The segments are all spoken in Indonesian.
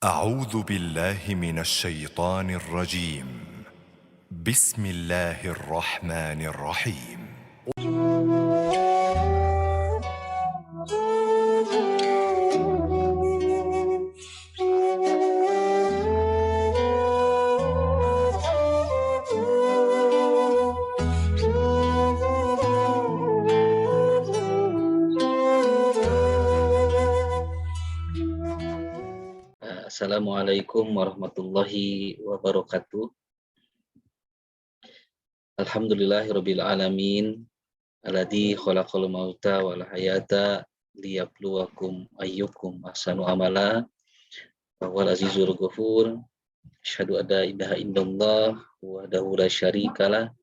أعوذ بالله من الشيطان الرجيم. بسم الله الرحمن الرحيم. Assalamualaikum warahmatullahi wabarakatuh. Alhamdulillahirabbil alamin. Alladzi khalaqal mauta wal hayata liyabluwakum ayyukum ahsanu amala. Wa huwal azizul ghafur. Asyhadu an la ilaha illallah wahdahu la syarikalah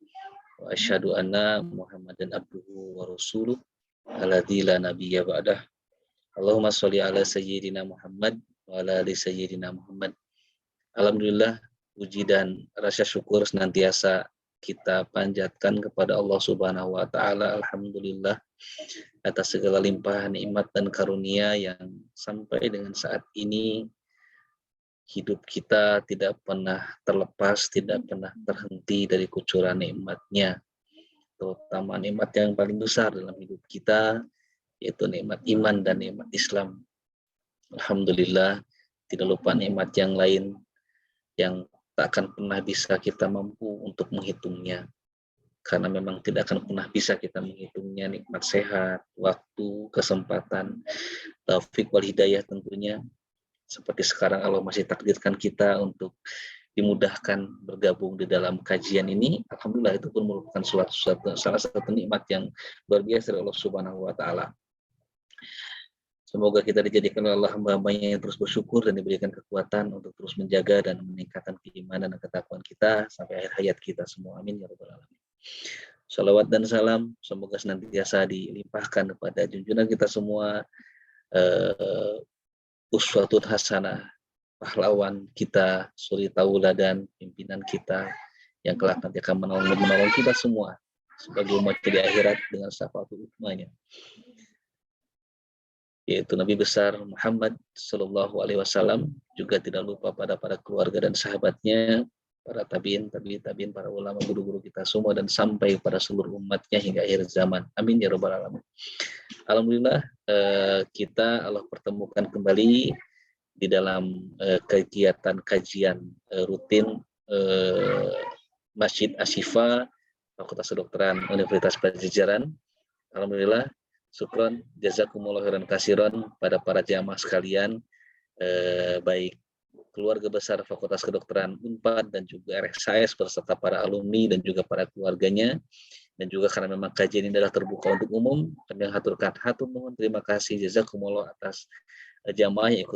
wa asyhadu anna Muhammadan abduhu wa rasuluh alladzi la nabiyya ba'dah. Allahumma sholli ala sayyidina Muhammad wa ala ali sayyidina Muhammad. Alhamdulillah, puji dan rasa syukur senantiasa kita panjatkan kepada Allah Subhanahu wa taala. Alhamdulillah atas segala limpahan nikmat dan karunia yang sampai dengan saat ini hidup kita tidak pernah terlepas, tidak pernah terhenti dari kucuran nikmat-Nya. Terutama nikmat yang paling besar dalam hidup kita, yaitu nikmat iman dan nikmat Islam. Alhamdulillah, tidak lupa nikmat yang lain yang tak akan pernah bisa kita mampu untuk menghitungnya. Karena memang tidak akan pernah bisa kita menghitungnya, nikmat sehat, waktu, kesempatan, taufik wal hidayah tentunya. Seperti sekarang Allah masih takdirkan kita untuk dimudahkan bergabung di dalam kajian ini. Alhamdulillah, itu pun merupakan salah satu nikmat yang luar biasa dari Allah Subhanahu wa taala. Semoga kita dijadikan oleh Allah hamba-hambanya yang terus bersyukur dan diberikan kekuatan untuk terus menjaga dan meningkatkan keimanan dan ketakwaan kita sampai akhir hayat kita semua. Amin ya rabbal alamin. Shalawat dan salam semoga senantiasa dilimpahkan kepada junjungan kita semua, uswatun hasanah, pahlawan kita, suri tauladan, pimpinan kita yang kelak nanti akan menolong kita semua sebagai umat di akhirat dengan syafaatul ummahnya, yaitu Nabi besar Muhammad Sallallahu Alaihi Wasallam. Juga tidak lupa pada para keluarga dan sahabatnya, para tabiin, para ulama, guru-guru kita semua, dan sampai pada seluruh umatnya hingga akhir zaman. Amin ya rabbal alamin. Alhamdulillah, kita Allah pertemukan kembali di dalam kegiatan kajian rutin Masjid Asy-Syifa Fakultas Kedokteran Universitas Padjadjaran. Alhamdulillah, syukron, jazakumullah khairan katsiran pada para jamaah sekalian, baik keluarga besar Fakultas Kedokteran Unpad dan juga RSAS beserta para alumni dan juga para keluarganya. Dan juga karena memang kajian ini adalah terbuka untuk umum, kami haturkan hatur nuhun, terima kasih jazakumullah atas jamaah yang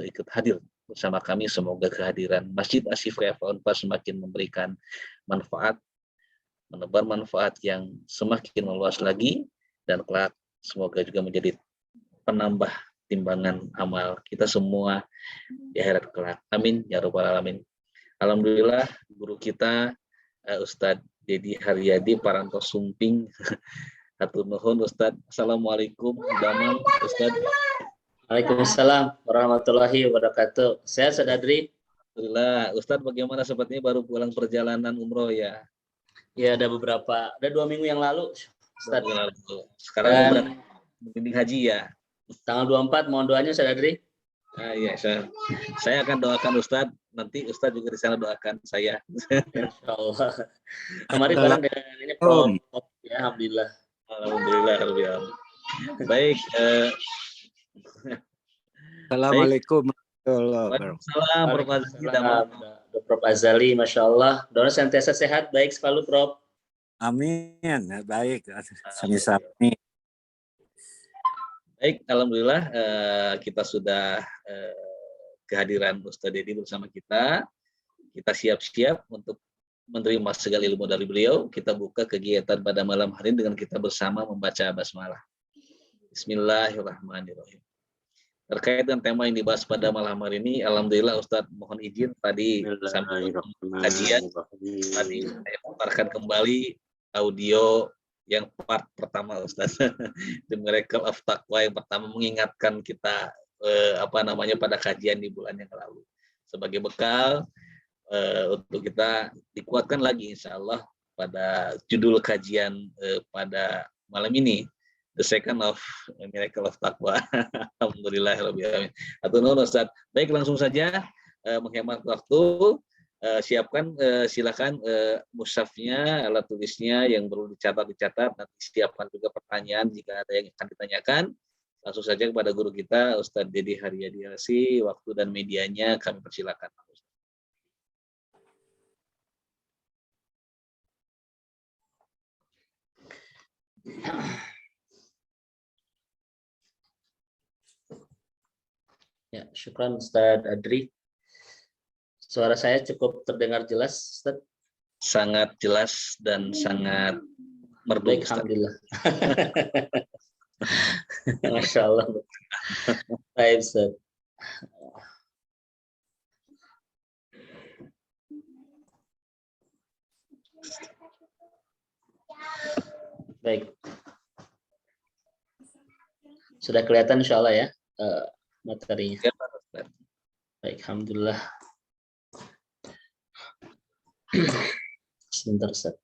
ikut hadir bersama kami. Semoga kehadiran Masjid Asy-Syifa Unpad semakin memberikan manfaat, menebar manfaat yang semakin meluas lagi, dan kelak semoga juga menjadi penambah timbangan amal kita semua di akhirat kelak. Amin ya rabbal alamin. Alhamdulillah, guru kita Ustadz Dedi Haryadi Paranto Sumping. Hatur nuhun Ustadz. Assalamualaikum damang Ustadz. Waalaikumsalam warahmatullahi wabarakatuh. Sehat Ustadz Adri? Alhamdulillah. Ustadz, bagaimana, sepertinya baru pulang perjalanan umroh ya? Ya, ada 2 minggu yang lalu Ustadz. Sekarang berarti membimbing haji ya? Tanggal 24, mohon doanya Ustadz Adri. Iya, saya akan doakan Ustadz. Nanti Ustadz juga di sana doakan saya. Insyaallah. Kemarin bareng dengan ini Prof. Ya, alhamdulillah. Alhamdulillah. Baik. Assalamualaikum Waalaikumsalam Prof. Azali. Prof. Azali, Masya Allah. Doa sentiasa sehat, baik selalu Prof. Amin. Baik. Sami-sami. Baik, alhamdulillah kita sudah kehadiran Ustadz Dedi bersama kita. Kita siap-siap untuk menerima segala ilmu dari beliau. Kita buka kegiatan pada malam hari ini dengan kita bersama membaca basmalah. Bismillahirrahmanirrahim. Terkait dengan tema yang dibahas pada malam hari ini, alhamdulillah Ustadz mohon izin tadi sampai kajian tadi saya putarkan kembali audio yang part pertama Ustaz. The Miracle of Taqwa yang pertama mengingatkan kita pada kajian di bulan yang lalu. sebagai bekal untuk kita dikuatkan lagi insya Allah pada judul kajian pada malam ini, The Second of Miracle of Taqwa. Alhamdulillahirabbil alamin. Atau Ustaz. Baik, langsung saja menghemat waktu. Siapkan silakan mushafnya, alat tulisnya yang perlu dicatat. Nanti siapkan juga pertanyaan jika ada yang akan ditanyakan. Langsung saja kepada guru kita Ustadz Dedi Haryadi Asi. Waktu dan medianya kami persilakan. Ya, syukran Ustadz Adri. Suara saya cukup terdengar jelas, Ustadz? Sangat jelas dan sangat merdu. Baik, alhamdulillah. Masya Allah. Baik, Ustadz. Baik. Sudah kelihatan insya Allah ya materinya. Baik, alhamdulillah. Sebentar, Ustaz.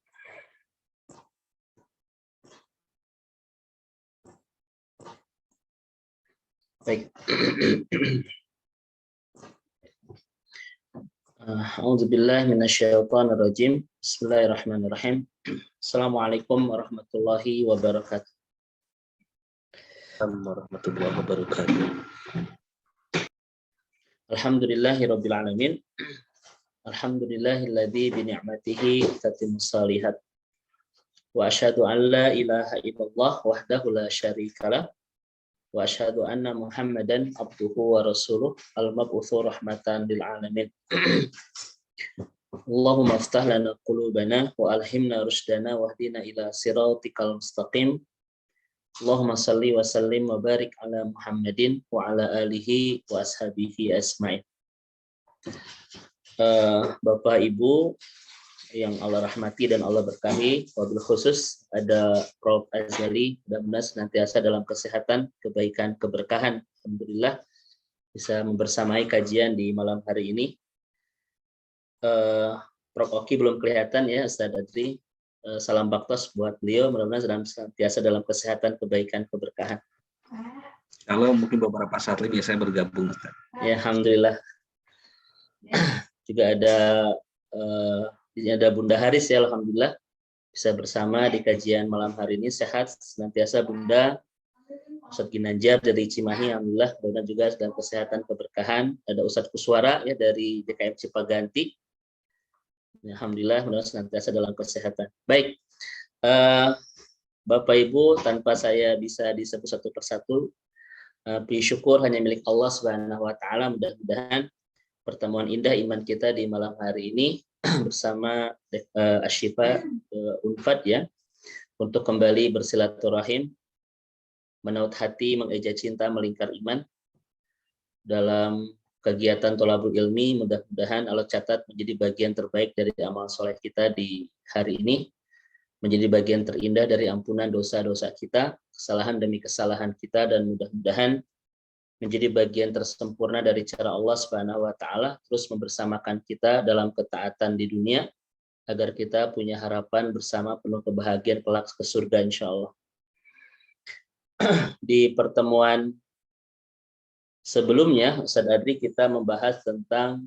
Baik. A'udzubillahi minasyaitonir rajim. Bismillahirrahmanirrahim. Assalamualaikum warahmatullahi wabarakatuh. Warahmatullahi wabarakatuh. Alhamdulillahirabbil alamin. Alhamdulillahilladzi bi ni'matihi tatimmus shalihat. Wa asyhadu an la ilaha illallah wahdahu la syarikalah. Wa asyhadu anna Muhammadan abduhu wa rasuluh al-mab'utsu rahmatan lil alamin. Allahumma aftah lana qulubana wa alhimna rushdana wahdina ila siratikal mustaqim. Allahumma salli wa sallim wa barik ala Muhammadin wa ala alihi wa ashabihi asma'in. Bapak Ibu yang Allah rahmati dan Allah berkahi, wabil khusus ada Prof. Azali, mudah-mudahan senantiasa dalam kesehatan, kebaikan, keberkahan. Alhamdulillah bisa membersamai kajian di malam hari ini. Prof. Oki belum kelihatan ya, Ustaz Adri. Salam baktos buat beliau, mudah-mudahan senantiasa dalam kesehatan, kebaikan, keberkahan. Kalau mungkin beberapa saat lagi saya bergabung, Ustaz. Ya, alhamdulillah. Juga ada Bunda Haris ya, alhamdulillah bisa bersama di kajian malam hari ini. Sehat senantiasa Bunda. Ustadz Ginanjar dari Cimahi, alhamdulillah, dan juga dalam kesehatan, keberkahan. Ada Ustadz Kuswara ya dari DKM Cipaganti. Alhamdulillah, mudah-mudahan senantiasa dalam kesehatan. Baik, Bapak Ibu, tanpa saya bisa disebut satu persatu, syukur hanya milik Allah Subhanahu Wa Taala. Mudah-mudahan pertemuan indah iman kita di malam hari ini bersama Asyifa Unfad ya, untuk kembali bersilaturahim, menaut hati, mengeja cinta, melingkar iman dalam kegiatan tholabul ilmi. Mudah-mudahan Allah catat menjadi bagian terbaik dari amal soleh kita di hari ini, menjadi bagian terindah dari ampunan dosa-dosa kita, kesalahan demi kesalahan kita, dan mudah-mudahan menjadi bagian tersempurna dari cara Allah Subhanahu wa taala terus membersamakan kita dalam ketaatan di dunia agar kita punya harapan bersama penuh kebahagiaan kelak ke surga insyaallah. Di pertemuan sebelumnya Ustaz Adri kita membahas tentang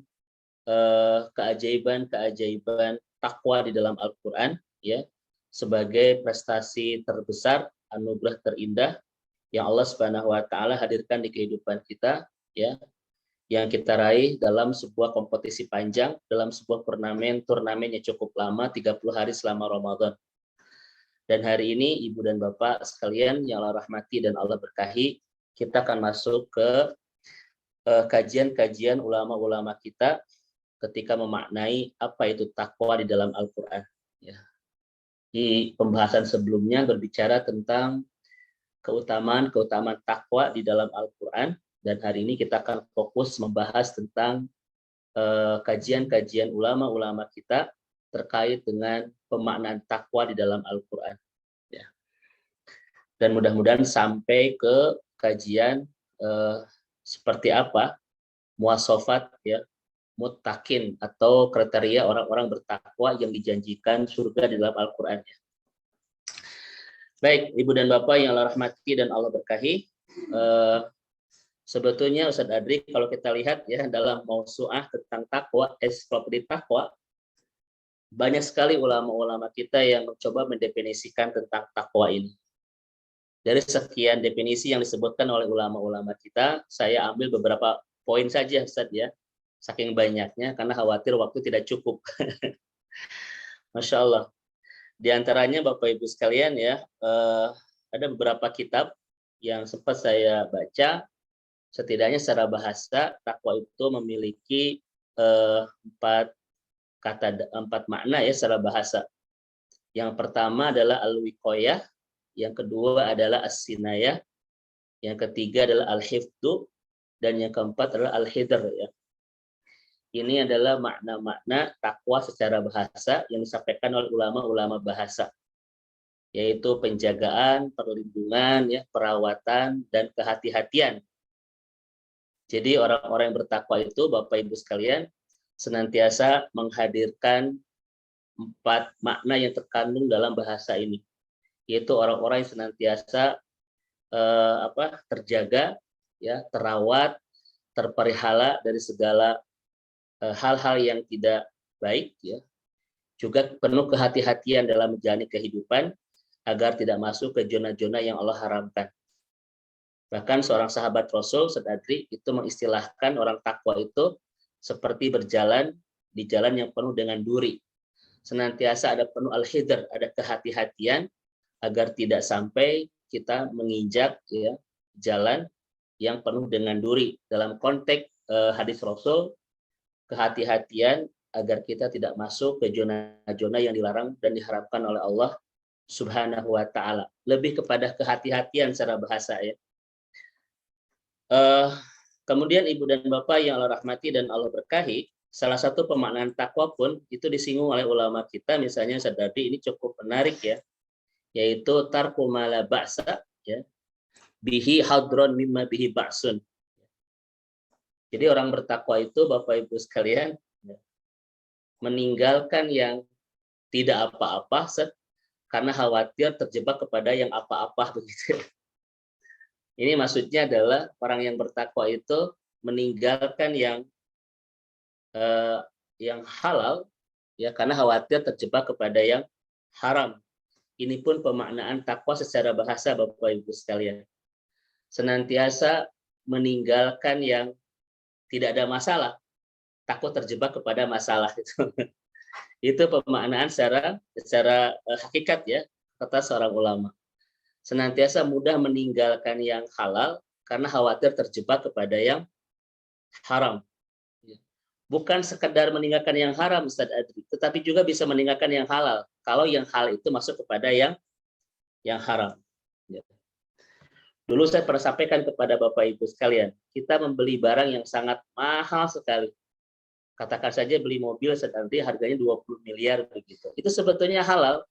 keajaiban-keajaiban takwa di dalam Al-Qur'an ya, sebagai prestasi terbesar, anugerah terindah yang Allah Subhanahu wa taala hadirkan di kehidupan kita ya, yang kita raih dalam sebuah kompetisi panjang, dalam sebuah turnamen yang cukup lama, 30 hari selama Ramadan. Dan hari ini Ibu dan Bapak sekalian yang Allah rahmati dan Allah berkahi, kita akan masuk ke kajian-kajian ulama-ulama kita ketika memaknai apa itu takwa di dalam Al-Qur'an ya. Di pembahasan sebelumnya berbicara tentang keutamaan takwa di dalam Al-Qur'an, dan hari ini kita akan fokus membahas tentang kajian-kajian ulama-ulama kita terkait dengan pemaknaan takwa di dalam Al-Qur'an ya. Dan mudah-mudahan sampai ke kajian seperti apa muasofat ya, muttaqin atau kriteria orang-orang bertakwa yang dijanjikan surga di dalam Al-Qur'an. Baik, Ibu dan Bapak yang Allah rahmati dan Allah berkahi, sebetulnya Ustadz Adri kalau kita lihat ya dalam mausu'ah tentang takwa, ensiklopedia takwa, banyak sekali ulama-ulama kita yang mencoba mendefinisikan tentang takwa ini. Dari sekian definisi yang disebutkan oleh ulama-ulama kita, saya ambil beberapa poin saja Ustadz ya, saking banyaknya karena khawatir waktu tidak cukup. Masya Allah. Di antaranya Bapak Ibu sekalian ya, ada beberapa kitab yang sempat saya baca, setidaknya secara bahasa takwa itu memiliki empat makna ya secara bahasa. Yang pertama adalah al-wiqayah, yang kedua adalah as-sinayah, yang ketiga adalah al-hifdzu, dan yang keempat adalah al-hidr ya. Ini adalah makna-makna takwa secara bahasa yang disampaikan oleh ulama-ulama bahasa, yaitu penjagaan, perlindungan, ya, perawatan, dan kehati-hatian. Jadi orang-orang yang bertakwa itu, Bapak Ibu sekalian, senantiasa menghadirkan 4 makna yang terkandung dalam bahasa ini, yaitu orang-orang yang senantiasa terjaga, ya, terawat, terpelihara dari segala hal-hal yang tidak baik, ya, juga penuh kehati-hatian dalam menjalani kehidupan agar tidak masuk ke zona-zona yang Allah haramkan. Bahkan seorang sahabat Rasul, Ustadz Adri, itu mengistilahkan orang takwa itu seperti berjalan di jalan yang penuh dengan duri. Senantiasa ada penuh al-hidr, ada kehati-hatian agar tidak sampai kita menginjak ya jalan yang penuh dengan duri. Dalam konteks hadis Rasul, kehati-hatian agar kita tidak masuk ke zona-zona yang dilarang dan diharamkan oleh Allah Subhanahu wa taala. Lebih kepada kehati-hatian secara bahasa ya. Kemudian Ibu dan Bapak yang Allah rahmati dan Allah berkahi, salah satu pemaknaan takwa pun itu disinggung oleh ulama kita, misalnya Sadadi ini cukup menarik ya, yaitu tarku ma la ba'sa ya, bihi hadron mimma bihi ba'sun. Jadi orang bertakwa itu Bapak Ibu sekalian meninggalkan yang tidak apa-apa karena khawatir terjebak kepada yang apa-apa begitu. Ini maksudnya adalah orang yang bertakwa itu meninggalkan yang halal ya karena khawatir terjebak kepada yang haram. Ini pun pemaknaan takwa secara bahasa Bapak Ibu sekalian. Senantiasa meninggalkan yang tidak ada masalah, takut terjebak kepada masalah itu. Itu pemaknaan secara hakikat ya kata seorang ulama. Senantiasa mudah meninggalkan yang halal karena khawatir terjebak kepada yang haram. Bukan sekedar meninggalkan yang haram Ustadz Adri, tetapi juga bisa meninggalkan yang halal kalau yang halal itu masuk kepada yang haram. Dulu saya pernah sampaikan kepada Bapak Ibu sekalian, kita membeli barang yang sangat mahal sekali. Katakan saja beli mobil nanti harganya 20 miliar begitu. Itu sebetulnya halal.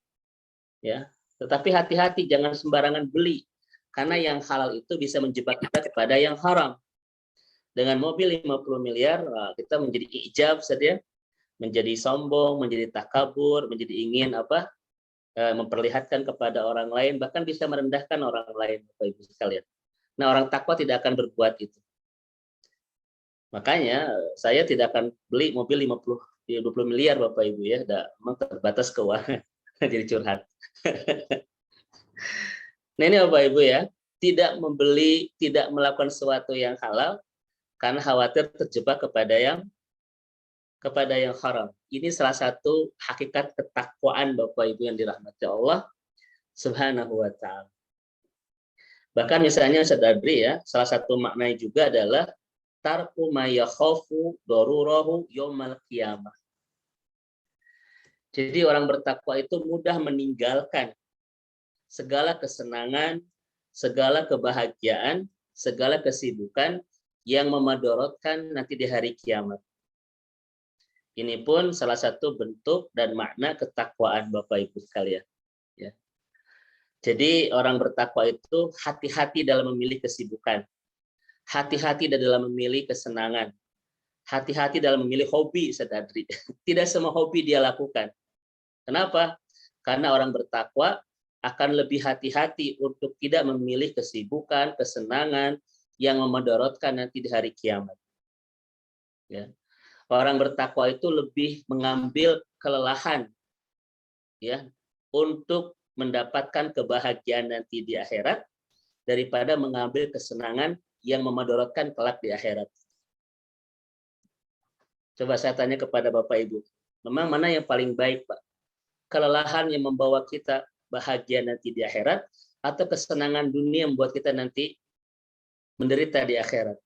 Ya. Tetapi hati-hati jangan sembarangan beli. Karena yang halal itu bisa menjebak kita kepada yang haram. Dengan mobil 50 miliar, kita menjadi ijab saja, menjadi sombong, menjadi takabur, menjadi ingin memperlihatkan kepada orang lain, bahkan bisa merendahkan orang lain, Bapak Ibu sekalian. Nah, orang takwa tidak akan berbuat itu. Makanya saya tidak akan beli mobil 20 miliar Bapak Ibu ya, memang terbatas keuangan. Jadi curhat. Nah, ini Bapak Ibu ya, tidak membeli, tidak melakukan sesuatu yang halal karena khawatir terjebak kepada yang haram. Ini salah satu hakikat ketakwaan Bapak Ibu yang dirahmati Allah Subhanahu wa taala. Bahkan misalnya Sadadri ya, salah satu maknanya juga adalah tarku ma yakhafu darurahu yaumal qiyamah. Jadi orang bertakwa itu mudah meninggalkan segala kesenangan, segala kebahagiaan, segala kesibukan yang memadorotkan nanti di hari kiamat. Ini pun salah satu bentuk dan makna ketakwaan Bapak Ibu sekalian. Ya. Jadi orang bertakwa itu hati-hati dalam memilih kesibukan, hati-hati dalam memilih kesenangan, hati-hati dalam memilih hobi, Ustaz Adri. Tidak semua hobi dia lakukan. Kenapa? Karena orang bertakwa akan lebih hati-hati untuk tidak memilih kesibukan, kesenangan yang memudaratkan nanti di hari kiamat. Ya. Orang bertakwa itu lebih mengambil kelelahan, ya, untuk mendapatkan kebahagiaan nanti di akhirat daripada mengambil kesenangan yang memudaratkan kelak di akhirat. Coba saya tanya kepada Bapak Ibu, memang mana yang paling baik, Pak? Kelelahan yang membawa kita bahagia nanti di akhirat, atau kesenangan dunia yang membuat kita nanti menderita di akhirat?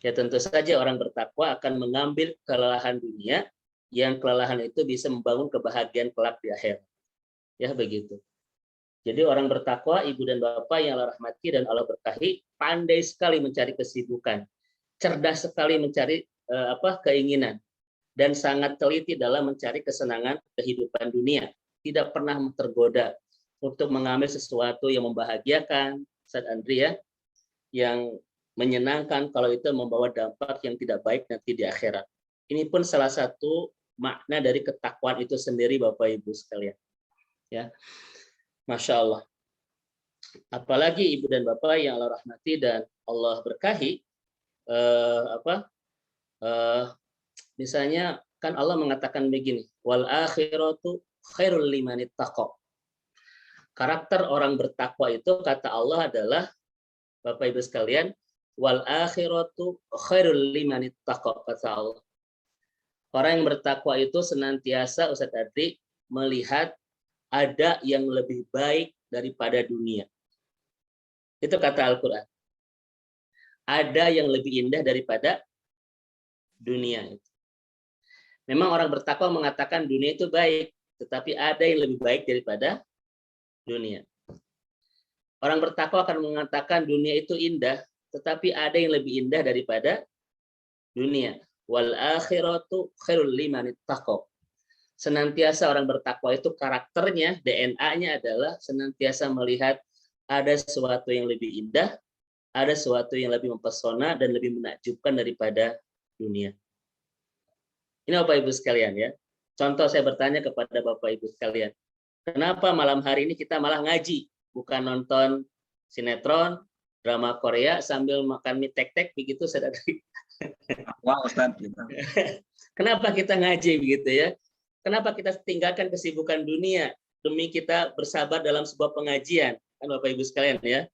Ya tentu saja orang bertakwa akan mengambil kelelahan dunia, yang kelelahan itu bisa membangun kebahagiaan kelak di akhirat. Ya begitu. Jadi orang bertakwa, ibu dan bapak yang Allah rahmati dan Allah berkahi, pandai sekali mencari kesibukan, cerdas sekali mencari keinginan, dan sangat teliti dalam mencari kesenangan kehidupan dunia. Tidak pernah tergoda untuk mengambil sesuatu yang membahagiakan, Ustaz Andri, ya, yang menyenangkan kalau itu membawa dampak yang tidak baik nanti di akhirat. Ini pun salah satu makna dari ketakwaan itu sendiri, Bapak Ibu sekalian. Ya, Masya Allah. Apalagi ibu dan bapak yang Allah rahmati dan Allah berkahi, misalnya kan Allah mengatakan begini, wal akhiratu khairul liman ittaqa. Karakter orang bertakwa itu kata Allah adalah, Bapak Ibu sekalian, wal akhiratu khairul liman ittaqa, kata Allah. Orang yang bertakwa itu senantiasa, Ustaz Adri, melihat ada yang lebih baik daripada dunia. Itu kata Al-Quran. Ada yang lebih indah daripada dunia. Memang orang bertakwa mengatakan dunia itu baik, tetapi ada yang lebih baik daripada dunia. Orang bertakwa akan mengatakan dunia itu indah, tetapi ada yang lebih indah daripada dunia. Wal akhiratu khairul liman ittaqa. Senantiasa orang bertakwa itu karakternya, DNA-nya adalah senantiasa melihat ada sesuatu yang lebih indah, ada sesuatu yang lebih mempesona dan lebih menakjubkan daripada dunia. Ini Bapak Ibu sekalian ya. Contoh saya bertanya kepada Bapak Ibu sekalian, kenapa malam hari ini kita malah ngaji, bukan nonton sinetron, drama Korea sambil makan mie tek-tek begitu, saudara? Wah, Ustaz. Kenapa kita ngaji begitu ya? Kenapa kita tinggalkan kesibukan dunia demi kita bersabar dalam sebuah pengajian, kan Bapak Ibu sekalian ya?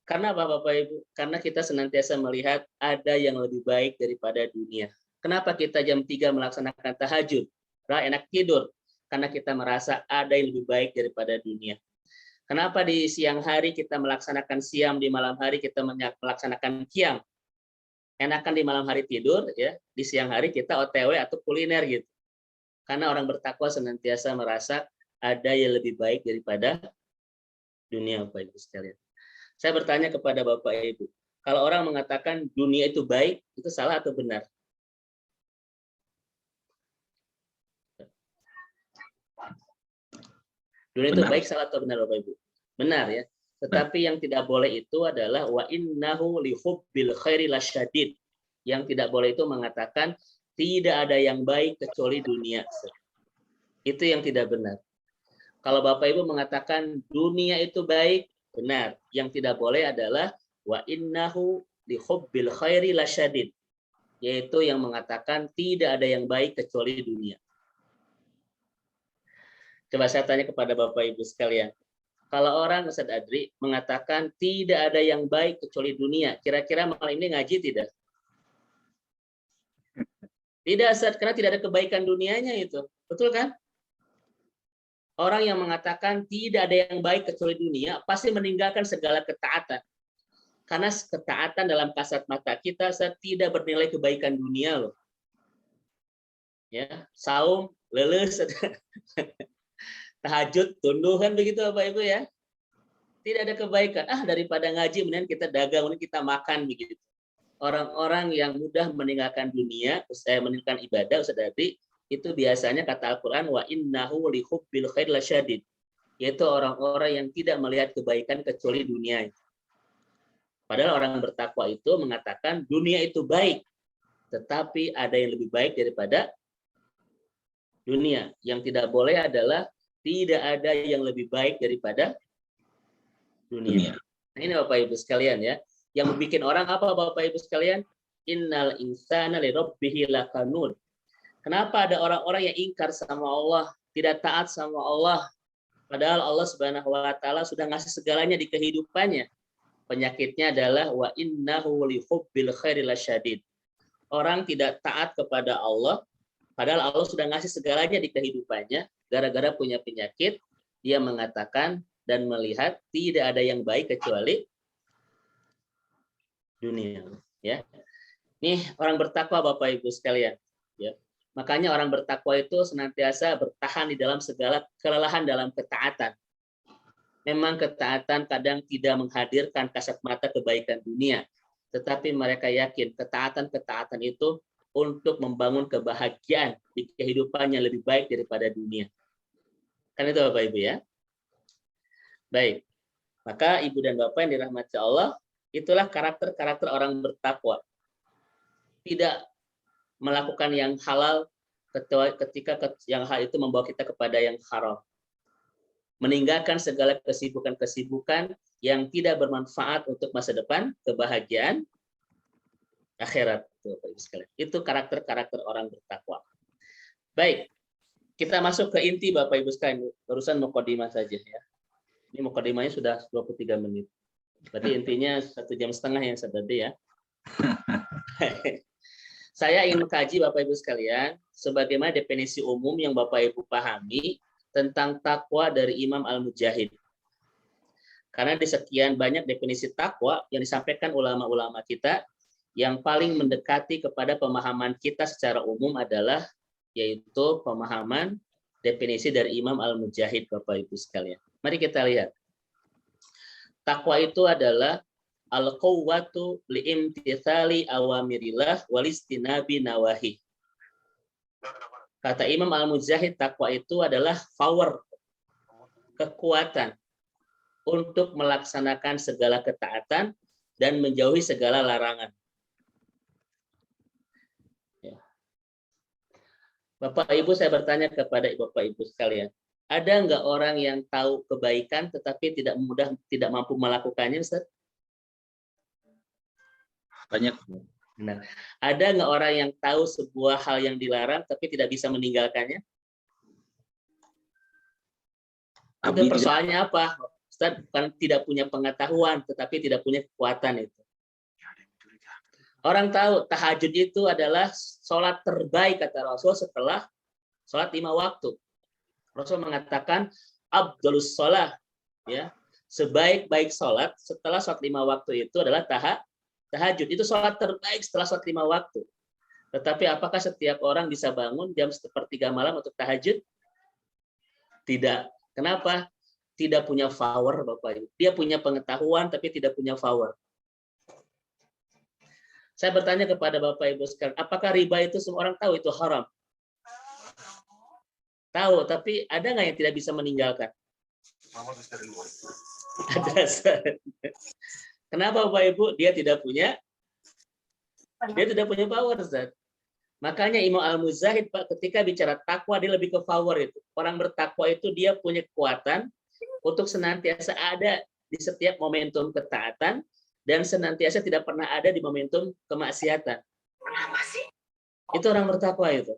Karena apa Bapak Ibu? Karena kita senantiasa melihat ada yang lebih baik daripada dunia. Kenapa kita jam 3 melaksanakan tahajud? Enak tidur. Karena kita merasa ada yang lebih baik daripada dunia. Kenapa di siang hari kita melaksanakan siam, di malam hari kita melaksanakan qiyam? Enakan di malam hari tidur, ya, di siang hari kita OTW atau kuliner gitu. Karena orang bertakwa senantiasa merasa ada yang lebih baik daripada dunia, Bapak Ibu sekalian. Saya bertanya kepada Bapak Ibu, kalau orang mengatakan dunia itu baik, itu salah atau benar? Dunia itu baik, salah atau benar Bapak Ibu? Benar ya. Tetapi yang tidak boleh itu adalah wa innahu li hubbil khairi lasyadid. Yang tidak boleh itu mengatakan tidak ada yang baik kecuali dunia. Itu yang tidak benar. Kalau Bapak Ibu mengatakan dunia itu baik, benar. Yang tidak boleh adalah wa innahu li hubbil khairi lasyadid. Yaitu yang mengatakan tidak ada yang baik kecuali dunia. Coba saya tanya kepada Bapak Ibu sekalian. Kalau orang, Ustaz Adri, mengatakan tidak ada yang baik kecuali dunia, kira-kira malam ini ngaji tidak? Tidak, Ustaz, karena tidak ada kebaikan dunianya itu. Betul kan? Orang yang mengatakan tidak ada yang baik kecuali dunia, pasti meninggalkan segala ketaatan. Karena ketaatan dalam kasat mata kita, Ustaz, tidak bernilai kebaikan dunia loh. Ya, saum, leles, tahajud, tunduh, kan begitu Bapak Ibu ya. Tidak ada kebaikan. Daripada ngaji, kemudian kita dagang, kemudian kita makan begitu. Orang-orang yang mudah meninggalkan dunia, meninggalkan ibadah, Ustaz Adri, itu biasanya kata Al-Quran, wa innahu li hubbil khair lasyadid. Yaitu orang-orang yang tidak melihat kebaikan kecuali dunia. Padahal orang bertakwa itu mengatakan dunia itu baik, tetapi ada yang lebih baik daripada dunia. Yang tidak boleh adalah tidak ada yang lebih baik daripada dunia. Nah, ini Bapak Ibu sekalian ya. Yang bikin orang apa Bapak Ibu sekalian? Innal insana li rabbih lakanud. Kenapa ada orang-orang yang ingkar sama Allah, tidak taat sama Allah, padahal Allah Subhanahu wa taala sudah ngasih segalanya di kehidupannya. Penyakitnya adalah wa innahu li hubbil khairi lasyadid. Orang tidak taat kepada Allah, padahal Allah sudah ngasih segalanya di kehidupannya, gara-gara punya penyakit, dia mengatakan dan melihat tidak ada yang baik kecuali dunia. Ya, nih orang bertakwa Bapak Ibu sekalian. Ya, makanya orang bertakwa itu senantiasa bertahan di dalam segala kelelahan dalam ketaatan. Memang ketaatan kadang tidak menghadirkan kasat mata kebaikan dunia, tetapi mereka yakin ketaatan-ketaatan itu untuk membangun kebahagiaan di kehidupan yang lebih baik daripada dunia. Kan itu Bapak Ibu ya. Baik, maka Ibu dan Bapak yang dirahmati Allah, itulah karakter-karakter orang bertakwa. Tidak melakukan yang halal ketika yang hal itu membawa kita kepada yang haram. Meninggalkan segala kesibukan-kesibukan yang tidak bermanfaat untuk masa depan, kebahagiaan akhirat. Itu karakter-karakter orang bertakwa. Baik, kita masuk ke inti Bapak Ibu sekalian. Barusan mukadimah saja ya. Ini mukadimahnya sudah 23 menit. Berarti intinya 1,5 jam yang tadi ya. Saya ingin mengkaji Bapak Ibu sekalian sebagaimana definisi umum yang Bapak Ibu pahami tentang takwa dari Imam Al-Mujahid. Karena di sekian banyak definisi takwa yang disampaikan ulama-ulama kita, yang paling mendekati kepada pemahaman kita secara umum adalah yaitu pemahaman definisi dari Imam Al-Mujahid Bapak Ibu sekalian. Mari kita lihat. Takwa itu adalah al-quwwatu li'imtithali awamirillah walistinabi nawahi. Kata Imam Al-Mujahid, takwa itu adalah power, kekuatan untuk melaksanakan segala ketaatan dan menjauhi segala larangan. Ya. Bapak Ibu, saya bertanya kepada Bapak Ibu sekalian, ada nggak orang yang tahu kebaikan tetapi tidak mampu melakukannya, Ustaz? Banyak. Nah, ada nggak orang yang tahu sebuah hal yang dilarang tapi tidak bisa meninggalkannya? Itu persoalannya apa? Ustaz, bukan tidak punya pengetahuan, tetapi tidak punya kekuatan itu. Orang tahu tahajud itu adalah sholat terbaik kata Rasul setelah sholat 5 waktu. Rasul mengatakan afdhalus sholat, ya, sebaik-baik sholat setelah sholat 5 waktu itu adalah tahajud. Itu sholat terbaik setelah sholat 5 waktu. Tetapi apakah setiap orang bisa bangun jam 1/3 malam untuk tahajud? Tidak. Kenapa? Tidak punya power, Bapak Ibu. Dia punya pengetahuan tapi tidak punya power. Saya bertanya kepada Bapak Ibu sekalian, apakah riba itu semua orang tahu itu haram? Tahu, tapi ada nggak yang tidak bisa meninggalkan? Ada. Kenapa Bapak Ibu? Dia tidak punya power, Ustaz. Makanya Imam Al-Mujahid Pak ketika bicara takwa dia lebih ke power itu. Orang bertakwa itu dia punya kekuatan untuk senantiasa ada di setiap momentum ketaatan dan senantiasa tidak pernah ada di momentum kemaksiatan. Kenapa sih? Itu orang bertakwa itu.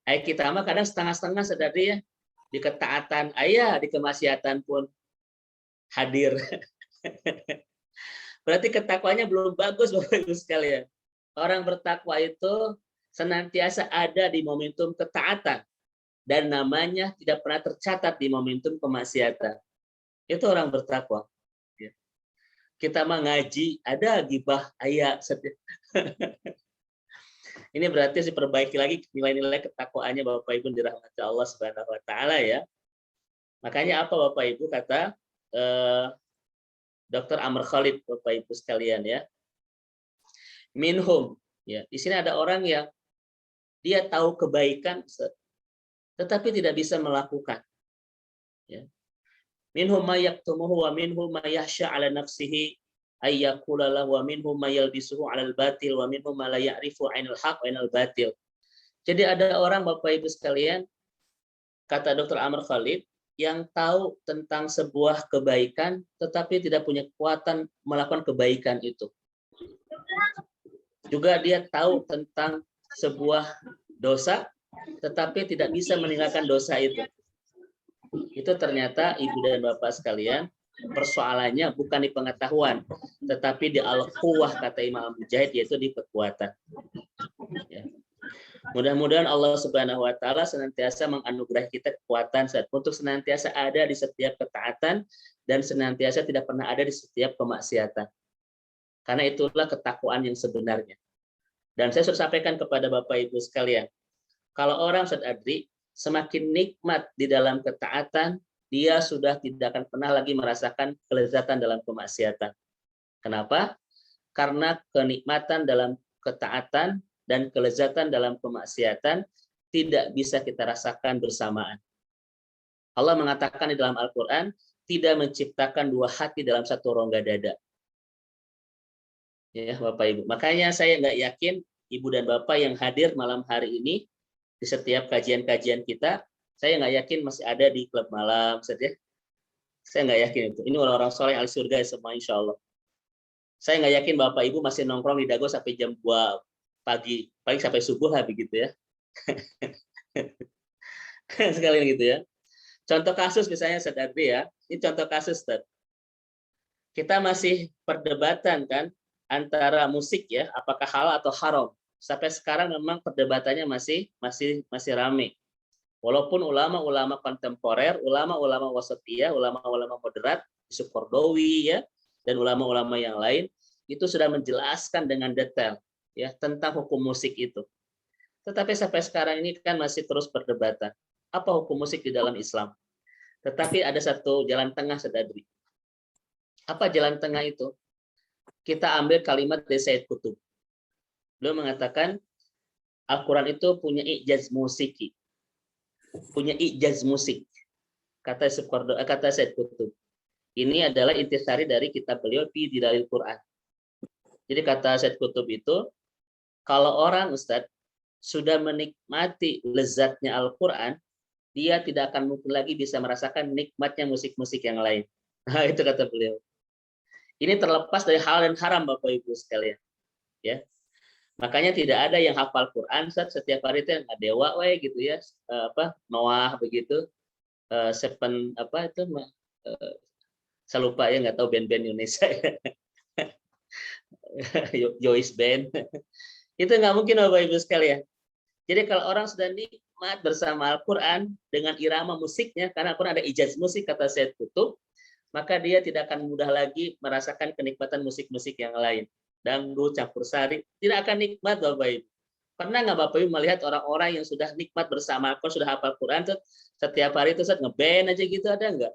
Kita mah kadang setengah-setengah sedari ya. Di ketaatan, di kemaksiatan pun hadir. Berarti ketakwanya belum bagus Bapak Ibu sekalian. Orang bertakwa itu senantiasa ada di momentum ketaatan dan namanya tidak pernah tercatat di momentum kemaksiatan. Itu orang bertakwa. Kita mah ngaji, ada gibah ayat. Ini berarti harus diperbaiki lagi nilai-nilai ketakwaannya Bapak Ibu dirahmati Allah Subhanahu wa taala ya. Makanya apa Bapak Ibu kata Dr. Amr Khalid Bapak Ibu sekalian ya. Minhum ya. Di sini ada orang yang dia tahu kebaikan tetapi tidak bisa melakukan. Ya. Minhum may yaktumuhu wa minhum may yahsha 'ala nafsihi ay yaqula lahu wa minhum may yalbisuhu 'alal batil wa minhum may la ya'rifu 'ainal haq wa 'ainal batil. Jadi ada orang Bapak Ibu sekalian, kata Dr. Amr Khalid, yang tahu tentang sebuah kebaikan tetapi tidak punya kekuatan melakukan kebaikan itu. Juga dia tahu tentang sebuah dosa tetapi tidak bisa meninggalkan dosa itu. Itu ternyata Ibu dan Bapak sekalian, persoalannya bukan di pengetahuan tetapi di al-quwwah, kata Imam Mujahid, yaitu di kekuatan. Ya. Mudah-mudahan Allah Subhanahu wa taala senantiasa menganugerahi kita kekuatan untuk senantiasa ada di setiap ketaatan dan senantiasa tidak pernah ada di setiap kemaksiatan. Karena itulah ketakwaan yang sebenarnya. Dan saya sudah sampaikan kepada Bapak Ibu sekalian, kalau orang Ustaz Adri semakin nikmat di dalam ketaatan, dia sudah tidak akan pernah lagi merasakan kelezatan dalam kemaksiatan. Kenapa? Karena kenikmatan dalam ketaatan dan kelezatan dalam kemaksiatan tidak bisa kita rasakan bersamaan. Allah mengatakan di dalam Al-Quran, tidak menciptakan dua hati dalam satu rongga dada. Ya, Bapak Ibu. Makanya saya nggak yakin Ibu dan Bapak yang hadir malam hari ini di setiap kajian-kajian kita, saya nggak yakin masih ada di klub malam, saja. Saya nggak yakin itu. Ini orang-orang soleh ahli surga semua, insya Allah. Saya nggak yakin Bapak Ibu masih nongkrong di Dago sampai jam 2 pagi, paling sampai subuh lah begitu ya. Sekalian gitu ya. Contoh kasus misalnya Ustaz Adri ya, ini contoh kasus Ustaz. Kita masih perdebatan kan antara musik ya, apakah halal atau haram. Sampai sekarang memang perdebatannya masih ramai. Walaupun ulama-ulama kontemporer, ulama-ulama wasatiyah, ulama-ulama moderat, Yusuf Qaradawi ya, dan ulama-ulama yang lain itu sudah menjelaskan dengan detail ya tentang hukum musik itu. Tetapi sampai sekarang ini kan masih terus perdebatan. Apa hukum musik di dalam Islam? Tetapi ada satu jalan tengah, Ustaz Adri. Apa jalan tengah itu? Kita ambil kalimat dari Sayyid Qutb. Beliau mengatakan Al-Quran itu punya ijaz musiki. Punya ijaz musik. Kata Sayyid Qutb. Ini adalah intisari dari kitab beliau Fi Dilalil Quran. Jadi kata Sayyid Qutb itu, kalau orang Ustadz sudah menikmati lezatnya Al-Quran, dia tidak akan mungkin lagi bisa merasakan nikmatnya musik-musik yang lain. Nah, itu kata beliau. Ini terlepas dari hal dan haram Bapak Ibu sekalian. Ya. Makanya tidak ada yang hafal Quran setiap hari itu yang dewa gitu ya, Noah begitu, Seven apa itu, saya lupa ya, nggak tahu band-band Indonesia. Joyce Band. Itu nggak mungkin Bapak Ibu sekalian. Jadi kalau orang sudah nikmat bersama Al-Quran dengan irama musiknya, karena Al-Quran ada ijaz musik kata Sayyid Qutb, maka dia tidak akan mudah lagi merasakan kenikmatan musik-musik yang lain. Dangdut, campur sari, tidak akan nikmat Bapak Ibu. Pernah nggak Bapak Ibu melihat orang-orang yang sudah nikmat bersama Al-Quran, sudah hafal Quran, setiap hari itu nge-band aja gitu, ada nggak?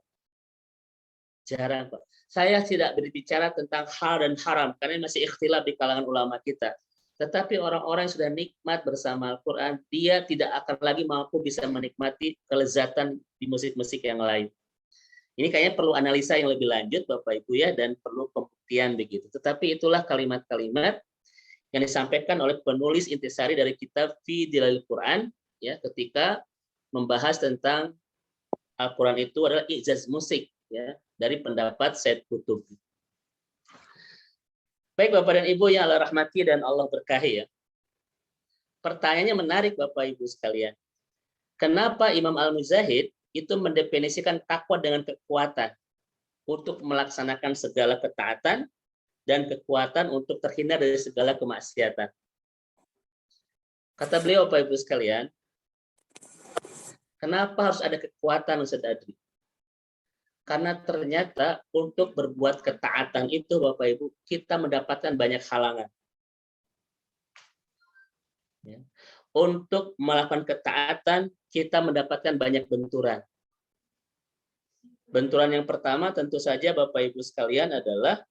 Jarang Pak. Saya tidak berbicara tentang hal dan haram, karena masih ikhtilaf di kalangan ulama kita. Tetapi orang-orang yang sudah nikmat bersama Al-Quran, dia tidak akan lagi mampu bisa menikmati kelezatan di musik-musik yang lain. Ini kayaknya perlu analisa yang lebih lanjut Bapak Ibu ya, dan perlu pembuktian begitu. Tetapi itulah kalimat-kalimat yang disampaikan oleh penulis intisari dari kitab Fi Dilalil Quran ya, ketika membahas tentang Al-Quran itu adalah ijaz musik ya, dari pendapat Sayyid Qutb. Baik Bapak dan Ibu yang Allah rahmati dan Allah berkahi ya. Pertanyaannya menarik Bapak Ibu sekalian. Kenapa Imam Al-Mujahid itu mendefinisikan takwa dengan kekuatan untuk melaksanakan segala ketaatan dan kekuatan untuk terhindar dari segala kemaksiatan? Kata beliau Bapak Ibu sekalian, kenapa harus ada kekuatan Ustaz Adri? Karena ternyata untuk berbuat ketaatan itu Bapak Ibu, kita mendapatkan banyak halangan. Ya. Untuk melakukan ketaatan, kita mendapatkan banyak benturan. Benturan yang pertama tentu saja Bapak Ibu sekalian adalah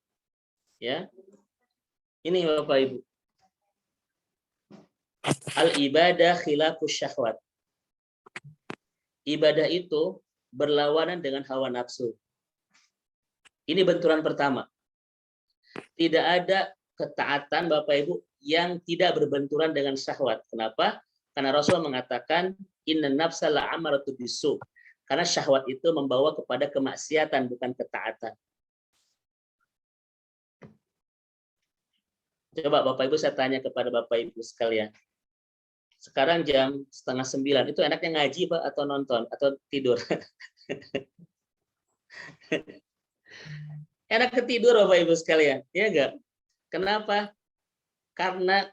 ya. Ini Bapak Ibu. Al-ibadah khilafus syahwat. Ibadah itu berlawanan dengan hawa nafsu. Ini benturan pertama. Tidak ada ketaatan Bapak Ibu yang tidak berbenturan dengan syahwat. Kenapa? Karena Rasul mengatakan inna nafsa la'amaratu bisu. Karena syahwat itu membawa kepada kemaksiatan, bukan ketaatan. Coba Bapak Ibu saya tanya kepada Bapak Ibu sekalian. Sekarang jam 8:30, itu enaknya ngaji Pak atau nonton atau tidur? Enak ketidur Bapak Ibu sekalian, ya enggak? Kenapa? Karena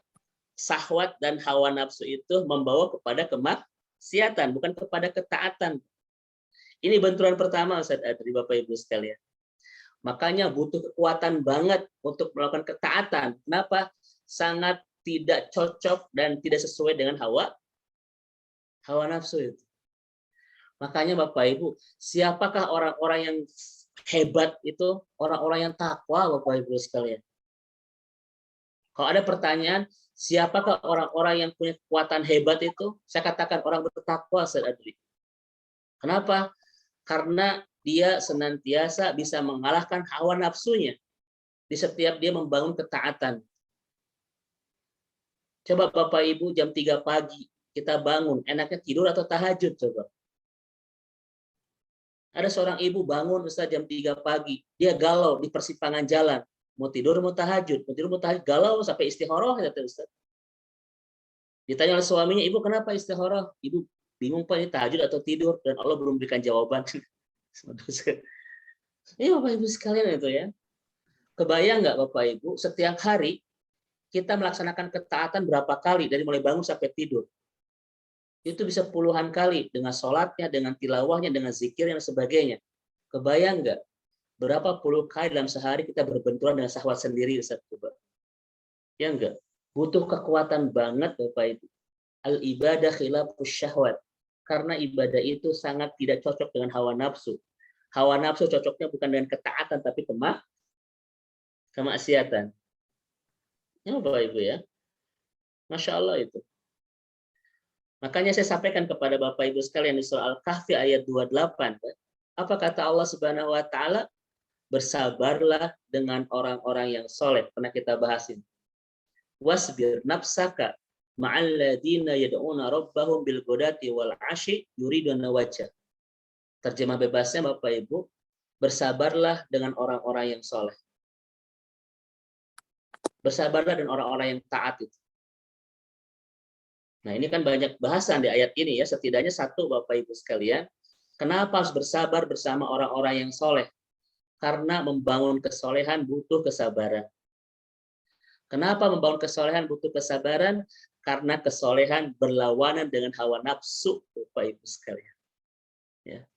syahwat dan hawa nafsu itu membawa kepada kemaksiatan, bukan kepada ketaatan. Ini benturan pertama Ustaz Adri, Bapak Ibu sekalian. Makanya butuh kekuatan banget untuk melakukan ketaatan. Kenapa? Sangat tidak cocok dan tidak sesuai dengan hawa nafsu itu. Makanya Bapak Ibu, siapakah orang-orang yang hebat itu? Orang-orang yang takwa Bapak Ibu sekalian. Kalau ada pertanyaan, siapakah orang-orang yang punya kekuatan hebat itu? Saya katakan orang bertakwa, Ustaz Adri. Kenapa? Karena dia senantiasa bisa mengalahkan hawa nafsunya di setiap dia membangun ketaatan. Coba Bapak Ibu jam 3 pagi kita bangun, enaknya tidur atau tahajud coba? Ada seorang ibu bangun Ustaz jam 3 pagi, dia galau di persimpangan jalan, mau tidur mau tahajud, galau sampai istikharah kata Ustaz. Ditanya oleh suaminya, "Ibu kenapa istikharah?" "Ibu bingung Pak, ini tahajud atau tidur?" Dan Allah belum berikan jawaban. Ini Bapak Ibu sekalian itu ya. Kebayang nggak Bapak Ibu, setiap hari kita melaksanakan ketaatan berapa kali dari mulai bangun sampai tidur? Itu bisa puluhan kali dengan sholatnya, dengan tilawahnya, dengan zikir dan sebagainya. Kebayang nggak berapa puluh kali dalam sehari kita berbenturan dengan syahwat sendiri, Ustaz? Ya enggak? Butuh kekuatan banget Bapak Ibu. Al-ibadah khilafus syahwat. Karena ibadah itu sangat tidak cocok dengan hawa nafsu. Hawa nafsu cocoknya bukan dengan ketaatan, tapi kemaksiatan. Ya Bapak Ibu ya. Masya Allah itu. Makanya saya sampaikan kepada Bapak Ibu sekalian di surah Al-Kahfi ayat 28. Apa kata Allah Subhanahu wa taala? Bersabarlah dengan orang-orang yang soleh. Pernah kita bahasin. Wasbir nafsaka ma'alladina yad'una rabbahum bil ghadati wal 'ashi yuriduna wajha. Terjemah bebasnya Bapak Ibu, bersabarlah dengan orang-orang yang soleh. Bersabarlah dengan orang-orang yang taat itu. Nah, ini kan banyak bahasan di ayat ini ya, setidaknya satu Bapak Ibu sekalian. Kenapa harus bersabar bersama orang-orang yang soleh? Karena membangun kesolehan butuh kesabaran. Kenapa membangun kesolehan butuh kesabaran? Karena kesolehan berlawanan dengan hawa nafsu, Bapak Ibu sekalian. Ya.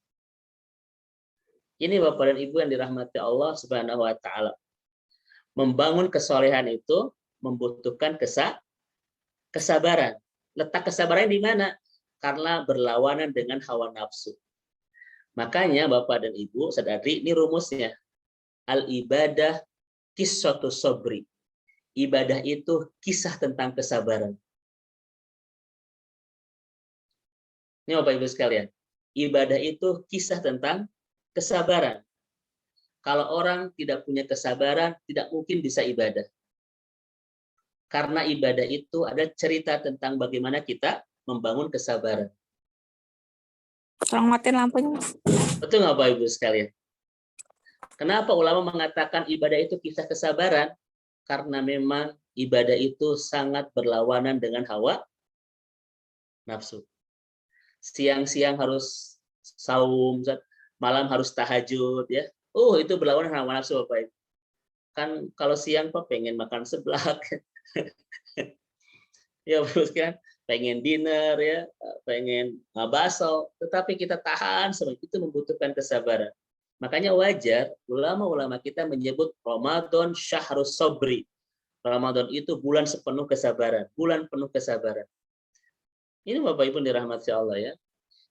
Ini Bapak dan Ibu yang dirahmati Allah Subhanahu wa taala. Membangun kesolehan itu membutuhkan kesabaran. Letak kesabaran di mana? Karena berlawanan dengan hawa nafsu. Makanya Bapak dan Ibu, sadari ini rumusnya. Al-ibadah qissatu sabri. Ibadah itu kisah tentang kesabaran. Ini Bapak Ibu sekalian. Ibadah itu kisah tentang kesabaran. Kalau orang tidak punya kesabaran, tidak mungkin bisa ibadah. Karena ibadah itu ada cerita tentang bagaimana kita membangun kesabaran. Tolong matiin lampunya. Betul nggak Bapak Ibu sekalian? Kenapa ulama mengatakan ibadah itu kisah kesabaran? Karena memang ibadah itu sangat berlawanan dengan hawa nafsu. Siang-siang harus saum, malam harus tahajud, ya. Itu berlawanan dengan hawa nafsu Bapak Ibu. Kan kalau siang Pak pengen makan seblak. Ya Bapak sekalian, pengen dinner ya, pengen ngabaso, tetapi kita tahan semua itu membutuhkan kesabaran. Makanya wajar ulama-ulama kita menyebut Ramadan syahrus sabri. Ramadan itu bulan sepenuh kesabaran, bulan penuh kesabaran. Ini Bapak Ibu dirahmati Allah ya.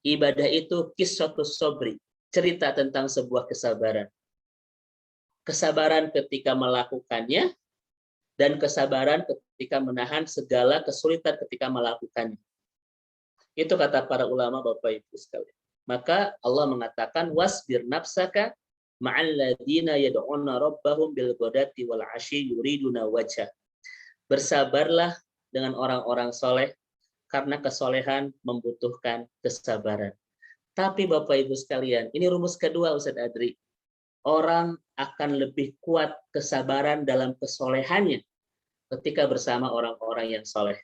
Ibadah itu qissatus sabri, cerita tentang sebuah kesabaran. Kesabaran ketika melakukannya dan kesabaran ketika menahan segala kesulitan ketika melakukannya. Itu kata para ulama Bapak Ibu sekalian. Maka Allah mengatakan wasbir nafsaka ma'al ladzina yad'una rabbahum bil ghadati wal 'ashyi yuriduna wajha. Bersabarlah dengan orang-orang soleh karena kesolehan membutuhkan kesabaran. Tapi Bapak Ibu sekalian, ini rumus kedua Ustadz Adri. Orang akan lebih kuat kesabaran dalam kesolehannya ketika bersama orang-orang yang soleh.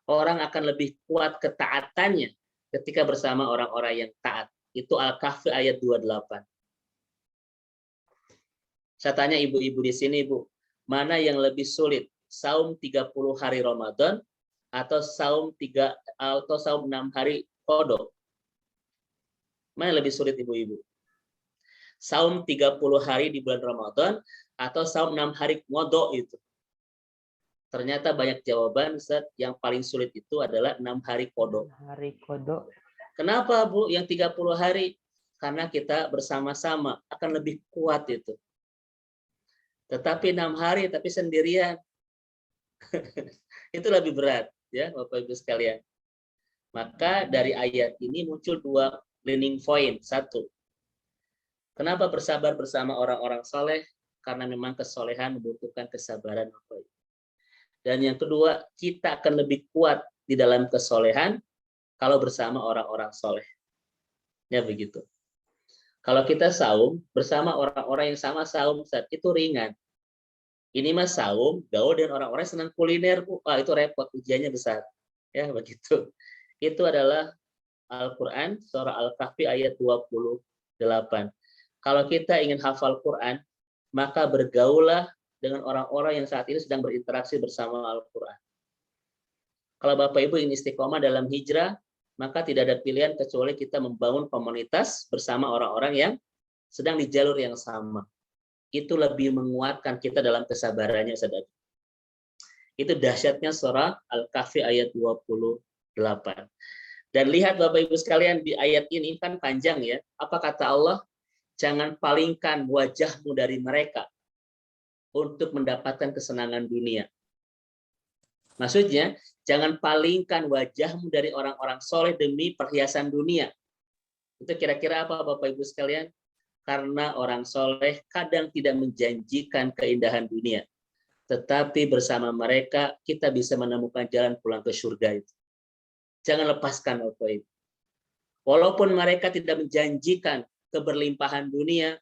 Orang akan lebih kuat ketaatannya ketika bersama orang-orang yang taat. Itu Al-Kahfi ayat 28. Saya tanya ibu-ibu di sini, Bu, mana yang lebih sulit? Saum 30 hari Ramadan atau saum 6 hari qada? Mana yang lebih sulit ibu-ibu? Saum 30 hari di bulan Ramadan atau saum 6 hari qada itu? Ternyata banyak jawaban, Ustaz, yang paling sulit itu adalah 6 hari qada. Hari kodok. Kenapa, Bu? Yang 30 hari? Karena kita bersama-sama akan lebih kuat itu. Tetapi 6 hari tapi sendirian. Itu lebih berat, ya Bapak Ibu sekalian. Maka dari ayat ini muncul 2 learning point. 1. Kenapa bersabar bersama orang-orang soleh? Karena memang kesolehan membutuhkan kesabaran, Bapak Ibu. Dan yang kedua, kita akan lebih kuat di dalam kesolehan kalau bersama orang-orang soleh. Ya begitu. Kalau kita saum bersama orang-orang yang sama saum, itu ringan. Ini mas saum, gaul dengan orang-orang senang kuliner, Bu. Itu repot, ujiannya besar. Ya begitu. Itu adalah Al-Quran, surah Al-Kahfi ayat 28. Kalau kita ingin hafal Quran, maka bergaulah dengan orang-orang yang saat ini sedang berinteraksi bersama Al-Quran. Kalau Bapak Ibu ingin istiqomah dalam hijrah, maka tidak ada pilihan kecuali kita membangun komunitas bersama orang-orang yang sedang di jalur yang sama. Itu lebih menguatkan kita dalam kesabarannya, saudara. Itu dahsyatnya surah Al-Kahfi ayat 28. Dan lihat Bapak Ibu sekalian, di ayat ini kan panjang ya. Apa kata Allah? Jangan palingkan wajahmu dari mereka untuk mendapatkan kesenangan dunia. Maksudnya, jangan palingkan wajahmu dari orang-orang soleh demi perhiasan dunia. Itu kira-kira apa Bapak Ibu sekalian? Karena orang soleh kadang tidak menjanjikan keindahan dunia. Tetapi bersama mereka kita bisa menemukan jalan pulang ke surga itu. Jangan lepaskan Bapak Ibu. Walaupun mereka tidak menjanjikan keberlimpahan dunia,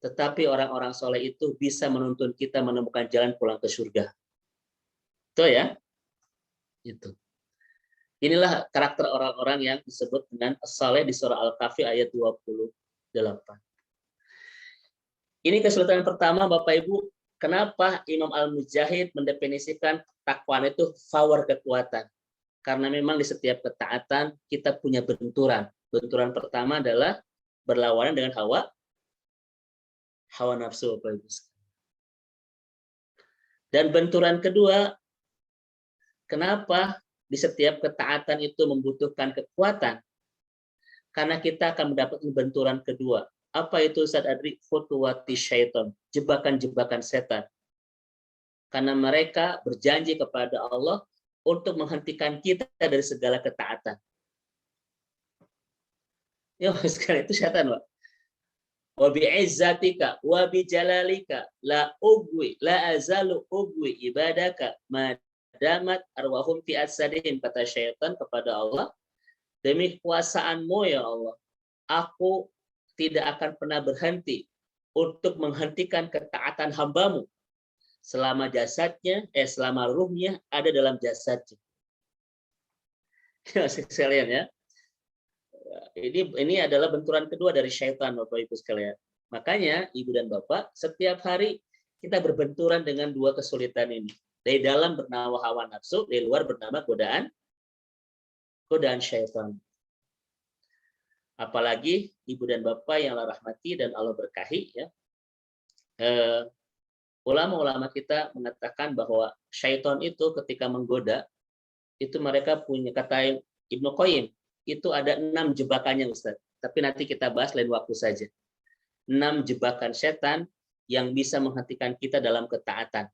tetapi orang-orang soleh itu bisa menuntun kita menemukan jalan pulang ke surga. Itu ya. Itu. Inilah karakter orang-orang yang disebut dengan as-saleh di surah Al-Kahfi ayat 28. Ini kesulitan pertama Bapak Ibu, kenapa Imam Al-Mujahid mendefinisikan takwa itu power kekuatan. Karena memang di setiap ketaatan kita punya benturan. Benturan pertama adalah berlawanan dengan hawa nafsu Bapak Ibu. Dan benturan kedua, kenapa di setiap ketaatan itu membutuhkan kekuatan? Karena kita akan mendapatkan benturan kedua. Apa itu Ustaz Adri? Khutuwati syaitan, jebakan-jebakan setan. Karena mereka berjanji kepada Allah untuk menghentikan kita dari segala ketaatan. Ya sekali itu setan, Pak. Wa bi'izzatika wa bijalalika la azalu ugwi ibadaka madamat arwahum fi asadihim, kata syaitan kepada Allah, demi kekuasaanmu ya Allah, aku tidak akan pernah berhenti untuk menghentikan ketaatan hambamu selama selama ruhnya ada dalam jasadnya. Sekalian ya. Ini adalah benturan kedua dari syaitan Bapak Ibu sekalian. Makanya Ibu dan Bapak, setiap hari kita berbenturan dengan 2 kesulitan ini. Dari dalam bernama hawa nafsu, dari luar bernama godaan syaitan. Apalagi Ibu dan Bapak yang Allah rahmati dan Allah berkahi ya. Ulama-ulama kita mengatakan bahwa syaitan itu ketika menggoda, itu mereka punya, kata Ibnu Qayyim, itu ada 6 jebakannya Ustaz. Tapi nanti kita bahas lain waktu saja. 6 jebakan setan yang bisa menghentikan kita dalam ketaatan.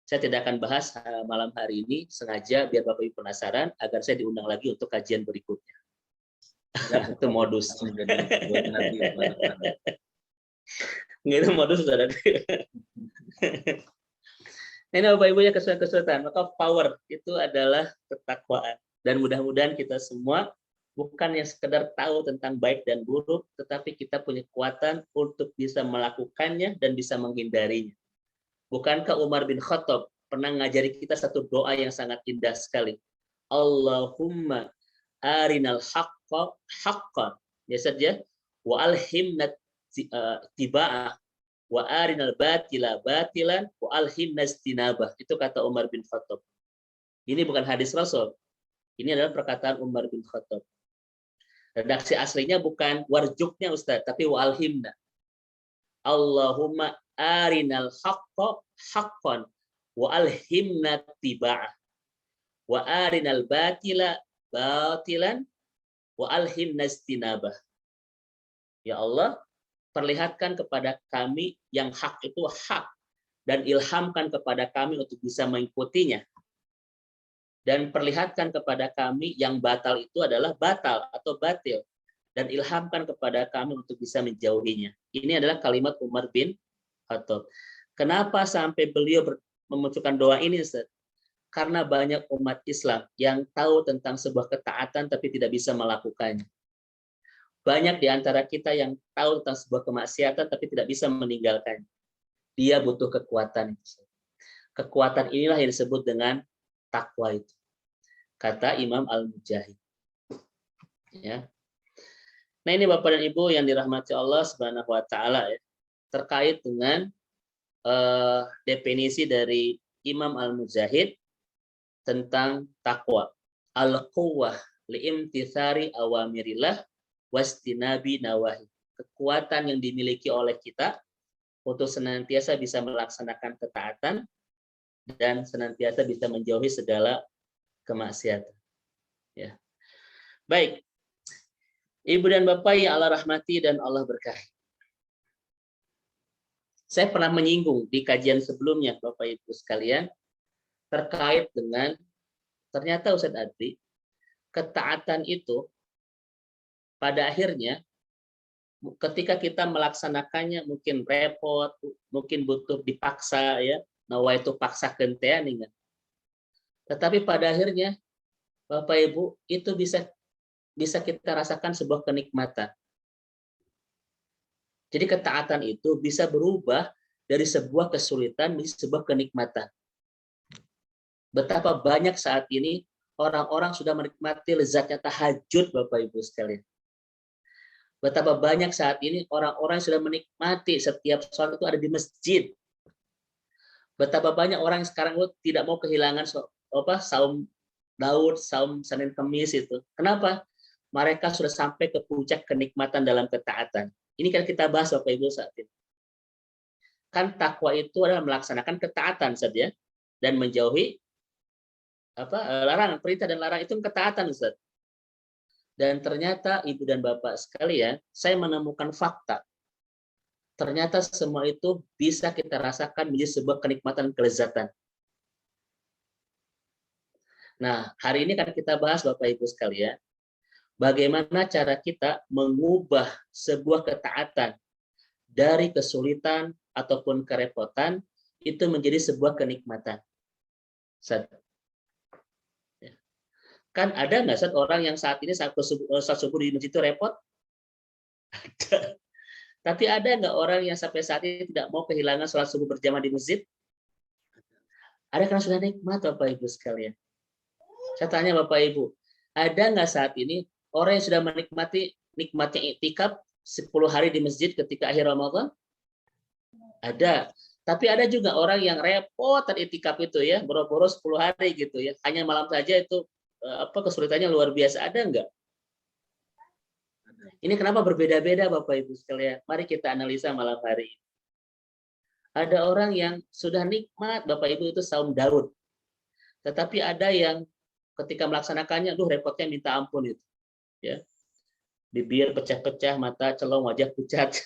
Saya tidak akan bahas malam hari ini, sengaja biar Bapak Ibu penasaran agar saya diundang lagi untuk kajian berikutnya. Itu modus. Langsung jadi buat nanti kemana-mana. Nggak, itu modus saudara. Ini Bapak Ibu ya, kesulitan. Maka power itu adalah ketakwaan. Dan mudah-mudahan kita semua bukan yang sekedar tahu tentang baik dan buruk, tetapi kita punya kekuatan untuk bisa melakukannya dan bisa menghindarinya. Bukankah Umar bin Khattab pernah ngajari kita satu doa yang sangat indah sekali? Allahumma arinal haqqa haqqan. Ya saja. Wa alhimna tiba'ah. Wa arinal batila batilan wa alhimna istinabah. Itu kata Umar bin Khattab. Ini bukan hadis Rasul. Ini adalah perkataan Umar bin Khattab. Redaksi aslinya bukan warjuknya Ustaz, tapi wa alhimna. Allahumma arinal haqqa haqqan wa alhimna tiba'ah. Wa arinal batila batilan wa alhimna istinabah. Ya Allah, perlihatkan kepada kami yang hak itu hak dan ilhamkan kepada kami untuk bisa mengikutinya. Dan perlihatkan kepada kami yang batal itu adalah batal atau batil dan ilhamkan kepada kami untuk bisa menjauhinya. Ini adalah kalimat Umar bin Khattab. Kenapa sampai beliau memunculkan doa ini, Ustaz? Karena banyak umat Islam yang tahu tentang sebuah ketaatan tapi tidak bisa melakukannya. Banyak di antara kita yang tahu tentang sebuah kemaksiatan tapi tidak bisa meninggalkannya. Dia butuh kekuatan itu. Kekuatan inilah yang disebut dengan takwa itu. Kata Imam Al-Mujahid. Ya. Nah, ini Bapak dan Ibu yang dirahmati Allah Subhanahu wa taala ya. Terkait dengan definisi dari Imam Al-Mujahid tentang takwa. Al-quwwah liimtitsari awamirillah wastinabi nawahi. Kekuatan yang dimiliki oleh kita untuk senantiasa bisa melaksanakan ketaatan dan senantiasa bisa menjauhi segala kemaksiatan. Ya. Baik. Ibu dan Bapak yang Allah rahmati dan Allah berkahi. Saya pernah menyinggung di kajian sebelumnya Bapak Ibu sekalian terkait dengan ternyata Ustaz Adri, ketaatan itu pada akhirnya ketika kita melaksanakannya mungkin repot, mungkin butuh dipaksa ya. Nawaitu paksa kentean ingat. Tetapi pada akhirnya Bapak Ibu itu bisa kita rasakan sebuah kenikmatan. Jadi ketaatan itu bisa berubah dari sebuah kesulitan menjadi sebuah kenikmatan. Betapa banyak saat ini orang-orang sudah menikmati lezatnya tahajud Bapak Ibu sekalian. Betapa banyak saat ini orang-orang sudah menikmati setiap sholat itu ada di masjid. Betapa banyak orang yang sekarang tidak mau kehilangan saum Daud, saum Senin Kemis itu. Kenapa? Mereka sudah sampai ke puncak kenikmatan dalam ketaatan. Ini kan kita bahas Bapak Ibu saat ini. Kan takwa itu adalah melaksanakan ketaatan saja dan menjauhi larangan, perintah dan larangan itu ketaatan Ustaz. Dan ternyata Ibu dan Bapak sekalian, saya menemukan fakta. Ternyata semua itu bisa kita rasakan menjadi sebuah kenikmatan kelezatan. Nah, hari ini kan kita bahas Bapak Ibu sekalian, bagaimana cara kita mengubah sebuah ketaatan dari kesulitan ataupun kerepotan itu menjadi sebuah kenikmatan. Kan ada nggak orang yang saat ini saat subuh di masjid itu repot? Ada. Tapi ada nggak orang yang sampai saat ini tidak mau kehilangan sholat subuh berjamaah di masjid? Ada, karena sudah nikmat Bapak Ibu sekalian. Saya tanya Bapak Ibu, ada nggak saat ini orang yang sudah menikmati nikmatnya iktikaf 10 hari di masjid ketika akhir Ramadan? Ada. Tapi ada juga orang yang repot iktikaf itu ya, boro-boro 10 hari gitu ya. Hanya malam saja itu kesulitannya luar biasa. Ada nggak? Ini kenapa berbeda-beda Bapak Ibu sekalian? Mari kita analisa malam hari ini. Ada orang yang sudah nikmat Bapak Ibu itu saum Daud. Tetapi ada yang ketika melaksanakannya, repotnya minta ampun itu. Ya. Bibir pecah-pecah, mata celong, wajah pucat.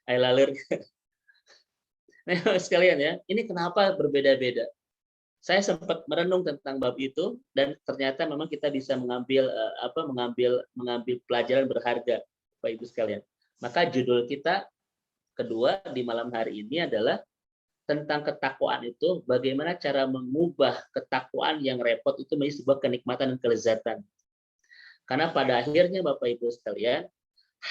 Air lalir. Nah, sekalian ya, ini kenapa berbeda-beda? Saya sempat merenung tentang bab itu dan ternyata memang kita bisa mengambil mengambil pelajaran berharga, Bapak Ibu sekalian. Maka judul kita kedua di malam hari ini adalah tentang ketakwaan itu, bagaimana cara mengubah ketakwaan yang repot itu menjadi sebuah kenikmatan dan kelezatan. Karena pada akhirnya Bapak Ibu sekalian,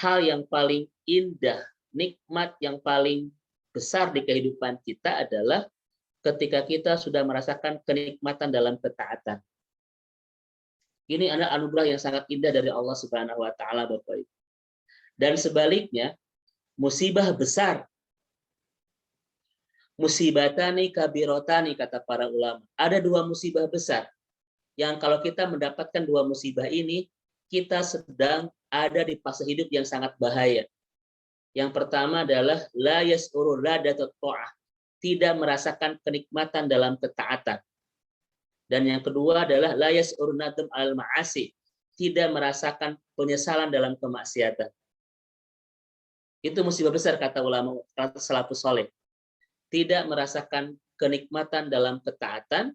hal yang paling indah, nikmat yang paling besar di kehidupan kita adalah ketika kita sudah merasakan kenikmatan dalam ketaatan. Ini adalah anugerah yang sangat indah dari Allah Subhanahu wa taala, Bapak Ibu. Dan sebaliknya, musibah besar, musibatani kabirotani kata para ulama. Ada dua musibah besar yang kalau kita mendapatkan dua musibah ini, kita sedang ada di fase hidup yang sangat bahaya. Yang pertama adalah la yas'uru ladatut ta'ah, tidak merasakan kenikmatan dalam ketaatan. Dan yang kedua adalah la yas'uru nadam al ma'asi, tidak merasakan penyesalan dalam kemaksiatan. Itu musibah besar kata ulama, kata salafus saleh. Tidak merasakan kenikmatan dalam ketaatan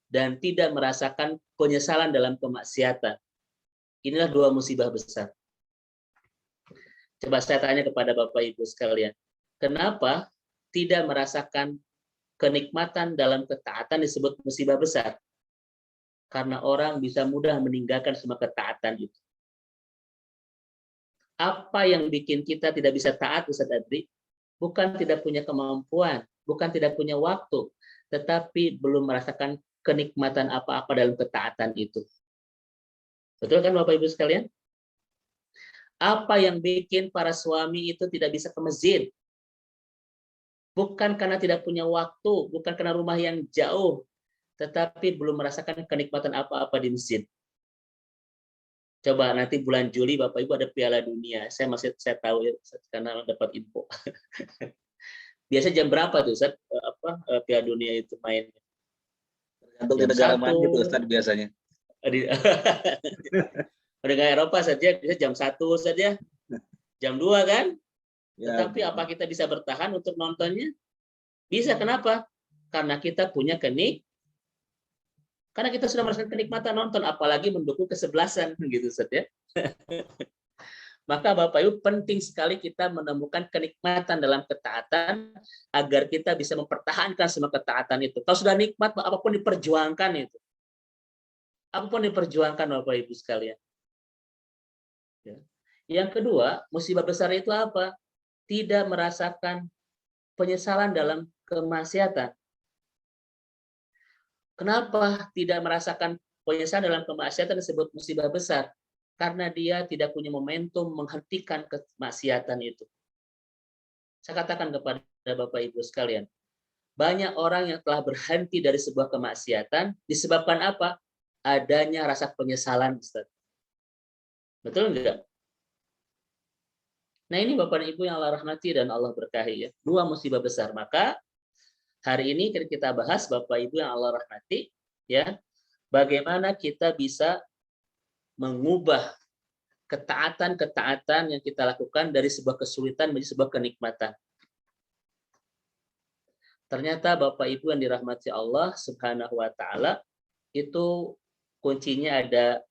dan tidak merasakan penyesalan dalam kemaksiatan. Inilah dua musibah besar. Coba saya tanya kepada Bapak Ibu sekalian, kenapa tidak merasakan kenikmatan dalam ketaatan disebut musibah besar? Karena orang bisa mudah meninggalkan semua ketaatan itu. Apa yang bikin kita tidak bisa taat, Ustaz Adri? Bukan tidak punya kemampuan, bukan tidak punya waktu, tetapi belum merasakan kenikmatan apa-apa dalam ketaatan itu. Betul kan Bapak Ibu sekalian? Apa yang bikin para suami itu tidak bisa ke masjid? Bukan karena tidak punya waktu, bukan karena rumah yang jauh, tetapi belum merasakan kenikmatan apa-apa di masjid. Coba nanti bulan Juli Bapak Ibu ada Piala Dunia. Saya tahu ya, karena dapat info. Biasa jam berapa tuh Ustaz, Piala Dunia itu main? Tergantung di negara mana itu Ustaz biasanya. Negara Eropa saja bisa jam 1 saja, jam 2 kan? Ya, Tetapi apa kita bisa bertahan untuk nontonnya? Bisa, kenapa? Karena kita punya karena kita sudah merasakan kenikmatan nonton, apalagi mendukung kesebelasan gitu Ustaz ya. Maka Bapak Ibu penting sekali kita menemukan kenikmatan dalam ketaatan agar kita bisa mempertahankan semua ketaatan itu. Kalau sudah nikmat, apapun diperjuangkan itu. Apapun diperjuangkan Bapak Ibu sekalian. Ya. Yang kedua, musibah besar itu apa? Tidak merasakan penyesalan dalam kemaksiatan. Kenapa tidak merasakan penyesalan dalam kemaksiatan disebut musibah besar? Karena dia tidak punya momentum menghentikan kemaksiatan itu. Saya katakan kepada Bapak Ibu sekalian, banyak orang yang telah berhenti dari sebuah kemaksiatan disebabkan apa? Adanya rasa penyesalan, Ustaz. Betul enggak? Nah, ini Bapak dan Ibu yang Allah rahmati dan Allah berkahi ya. Dua musibah besar. Maka hari ini kita bahas Bapak Ibu yang Allah rahmati ya, bagaimana kita bisa mengubah ketaatan-ketaatan yang kita lakukan dari sebuah kesulitan menjadi sebuah kenikmatan. Ternyata Bapak Ibu yang dirahmati Allah Subhanahu wa taala, itu kuncinya ada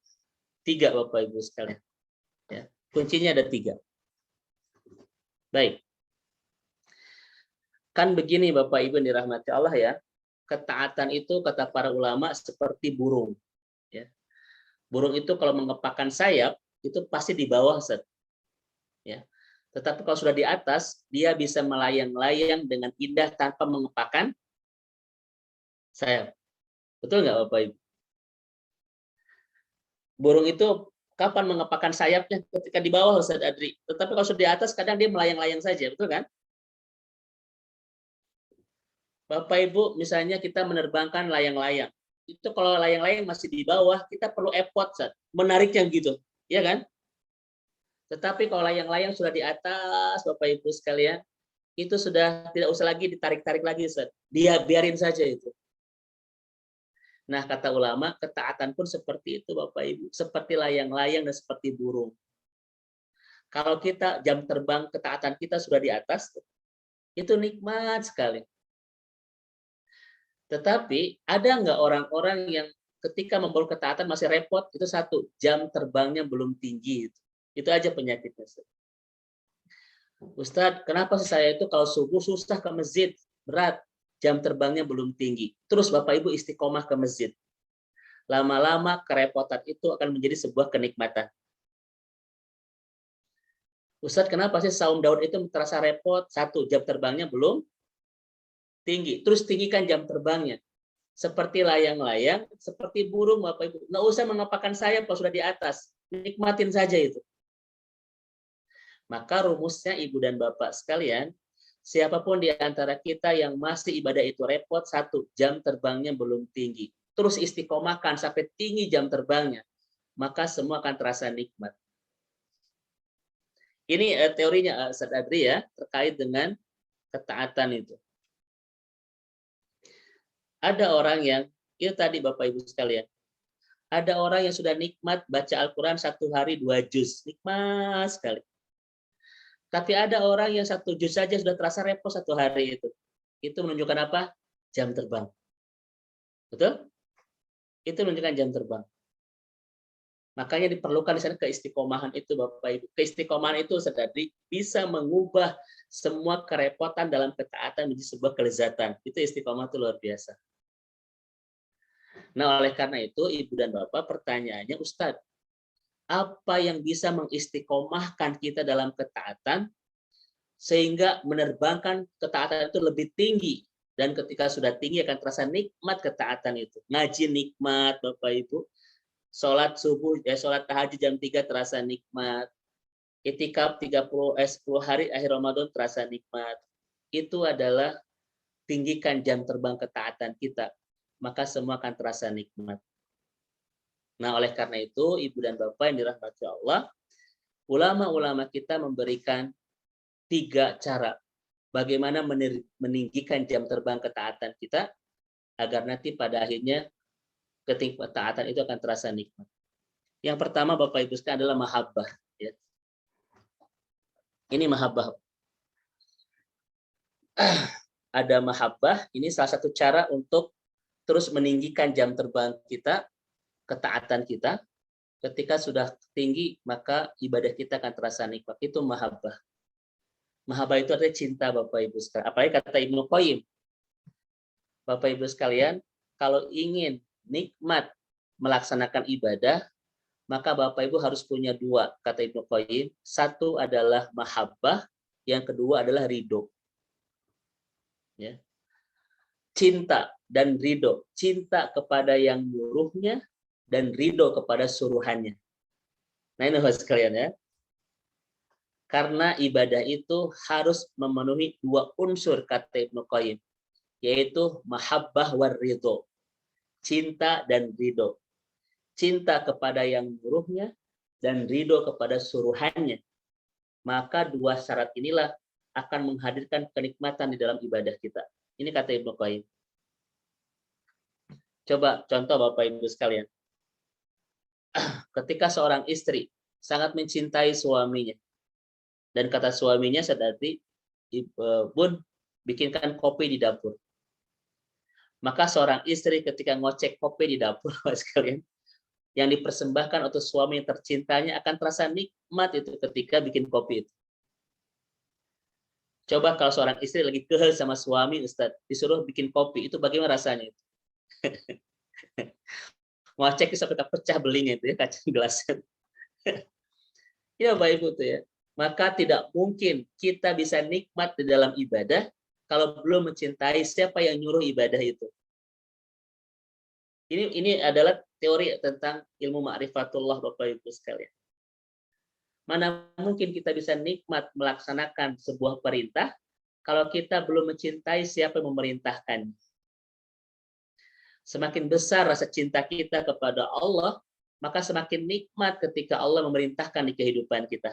3 Bapak Ibu sekalian. Ya, kuncinya ada 3. Baik. Kan begini Bapak Ibu yang dirahmati Allah ya. Ketaatan itu kata para ulama seperti burung. Ya. Burung itu kalau mengepakkan sayap itu pasti di bawah, Ustaz. Ya. Tetapi kalau sudah di atas, dia bisa melayang-layang dengan indah tanpa mengepakkan sayap. Betul nggak Bapak Ibu? Burung itu kapan mengepakkan sayapnya? Ketika di bawah, Ustaz Adri. Tetapi kalau sudah di atas, kadang dia melayang-layang saja, betul kan? Bapak Ibu, misalnya kita menerbangkan layang-layang. Itu kalau layang-layang masih di bawah, kita perlu effort, Ustaz. Menariknya gitu, ya kan? Tetapi kalau layang-layang sudah di atas, Bapak Ibu sekalian, itu sudah tidak usah lagi ditarik-tarik lagi, Ustaz. Dia biarin saja itu. Nah, kata ulama, ketaatan pun seperti itu, Bapak Ibu. Seperti layang-layang dan seperti burung. Kalau kita jam terbang ketaatan kita sudah di atas, itu nikmat sekali. Tetapi ada nggak orang-orang yang ketika membawa ketaatan masih repot? Itu satu, jam terbangnya belum tinggi. Itu aja penyakitnya. Ustadz, kenapa sih saya itu kalau subuh susah ke masjid, berat, jam terbangnya belum tinggi. Terus Bapak Ibu istiqomah ke masjid. Lama-lama kerepotan itu akan menjadi sebuah kenikmatan. Ustadz, kenapa sih saum Daud itu terasa repot? Satu, jam terbangnya belum tinggi. Terus tinggikan jam terbangnya. Seperti layang-layang, seperti burung Bapak Ibu. Nggak usah mengepakkan sayap kalau sudah di atas. Nikmatin saja itu. Maka rumusnya Ibu dan Bapak sekalian, siapapun di antara kita yang masih ibadah itu repot, satu, jam terbangnya belum tinggi. Terus istiqomahkan sampai tinggi jam terbangnya. Maka semua akan terasa nikmat. Ini teorinya Ustaz Adri ya, terkait dengan ketaatan itu. Ada orang yang, itu tadi Bapak Ibu sekalian, ada orang yang sudah nikmat baca Al-Quran 1 hari 2 juz. Nikmat sekali. Tapi ada orang yang 1 juz saja sudah terasa repot 1 hari itu. Itu menunjukkan apa? Jam terbang. Betul? Itu menunjukkan jam terbang. Makanya diperlukan di sana keistiqomahan itu Bapak Ibu. Keistiqomahan itu sedari bisa mengubah semua kerepotan dalam ketaatan menjadi sebuah kelezatan. Itu istiqomah itu luar biasa. Nah, oleh karena itu Ibu dan Bapak pertanyaannya, Ustadz, apa yang bisa mengistiqomahkan kita dalam ketaatan sehingga menerbangkan ketaatan itu lebih tinggi, dan ketika sudah tinggi akan terasa nikmat ketaatan itu. Ngaji nikmat Bapak Ibu, sholat subuh, sholat tahajud jam 3 terasa nikmat, itikaf 10 hari akhir Ramadan terasa nikmat. Itu adalah tinggikan jam terbang ketaatan kita, maka semua akan terasa nikmat. Nah, oleh karena itu, Ibu dan Bapak yang dirahmati Allah, ulama-ulama kita memberikan 3 cara bagaimana meninggikan jam terbang ketaatan kita agar nanti pada akhirnya ketaatan itu akan terasa nikmat. Yang pertama Bapak Ibu sekalian adalah mahabbah. Ya. Ini mahabbah. Ada mahabbah, ini salah satu cara untuk terus meninggikan jam terbang kita, ketaatan kita. Ketika sudah tinggi, maka ibadah kita akan terasa nikmat. Itu mahabbah. Mahabbah itu artinya cinta Bapak Ibu sekalian. Apalagi kata Ibnu Qayyim. Bapak Ibu sekalian, kalau ingin nikmat melaksanakan ibadah, maka Bapak Ibu harus punya 2, kata Ibnu Qayyim. 1 adalah mahabbah, yang kedua adalah ridho. Ya. Cinta dan ridho. Cinta kepada yang nyuruhnya dan ridho kepada suruhannya. Nah ini Bapak sekalian ya. Karena ibadah itu harus memenuhi 2 unsur kata Ibnu Qayyim, yaitu mahabbah war ridho. Cinta dan ridho. Cinta kepada yang nyuruhnya dan ridho kepada suruhannya. Maka 2 syarat inilah akan menghadirkan kenikmatan di dalam ibadah kita. Ini kata Ibnu Qayyim. Coba contoh Bapak Ibu sekalian. Ketika seorang istri sangat mencintai suaminya, dan kata suaminya sedati, Bun, bikinkan kopi di dapur. Maka seorang istri ketika ngocek kopi di dapur, sekalian, yang dipersembahkan untuk suami yang tercintanya akan terasa nikmat itu ketika bikin kopi itu. Coba kalau seorang istri lagi kehel sama suami, Ustaz, disuruh bikin kopi, itu bagaimana rasanya itu? Ngocek itu sampai pecah belingnya itu ya, kaca gelasnya. Ya Bapak Ibu tuh ya. Maka tidak mungkin kita bisa nikmat di dalam ibadah kalau belum mencintai siapa yang nyuruh ibadah itu. Ini adalah teori tentang ilmu ma'rifatullah Bapak Ibu sekalian. Mana mungkin kita bisa nikmat melaksanakan sebuah perintah kalau kita belum mencintai siapa yang memerintahkan. Semakin besar rasa cinta kita kepada Allah, maka semakin nikmat ketika Allah memerintahkan di kehidupan kita.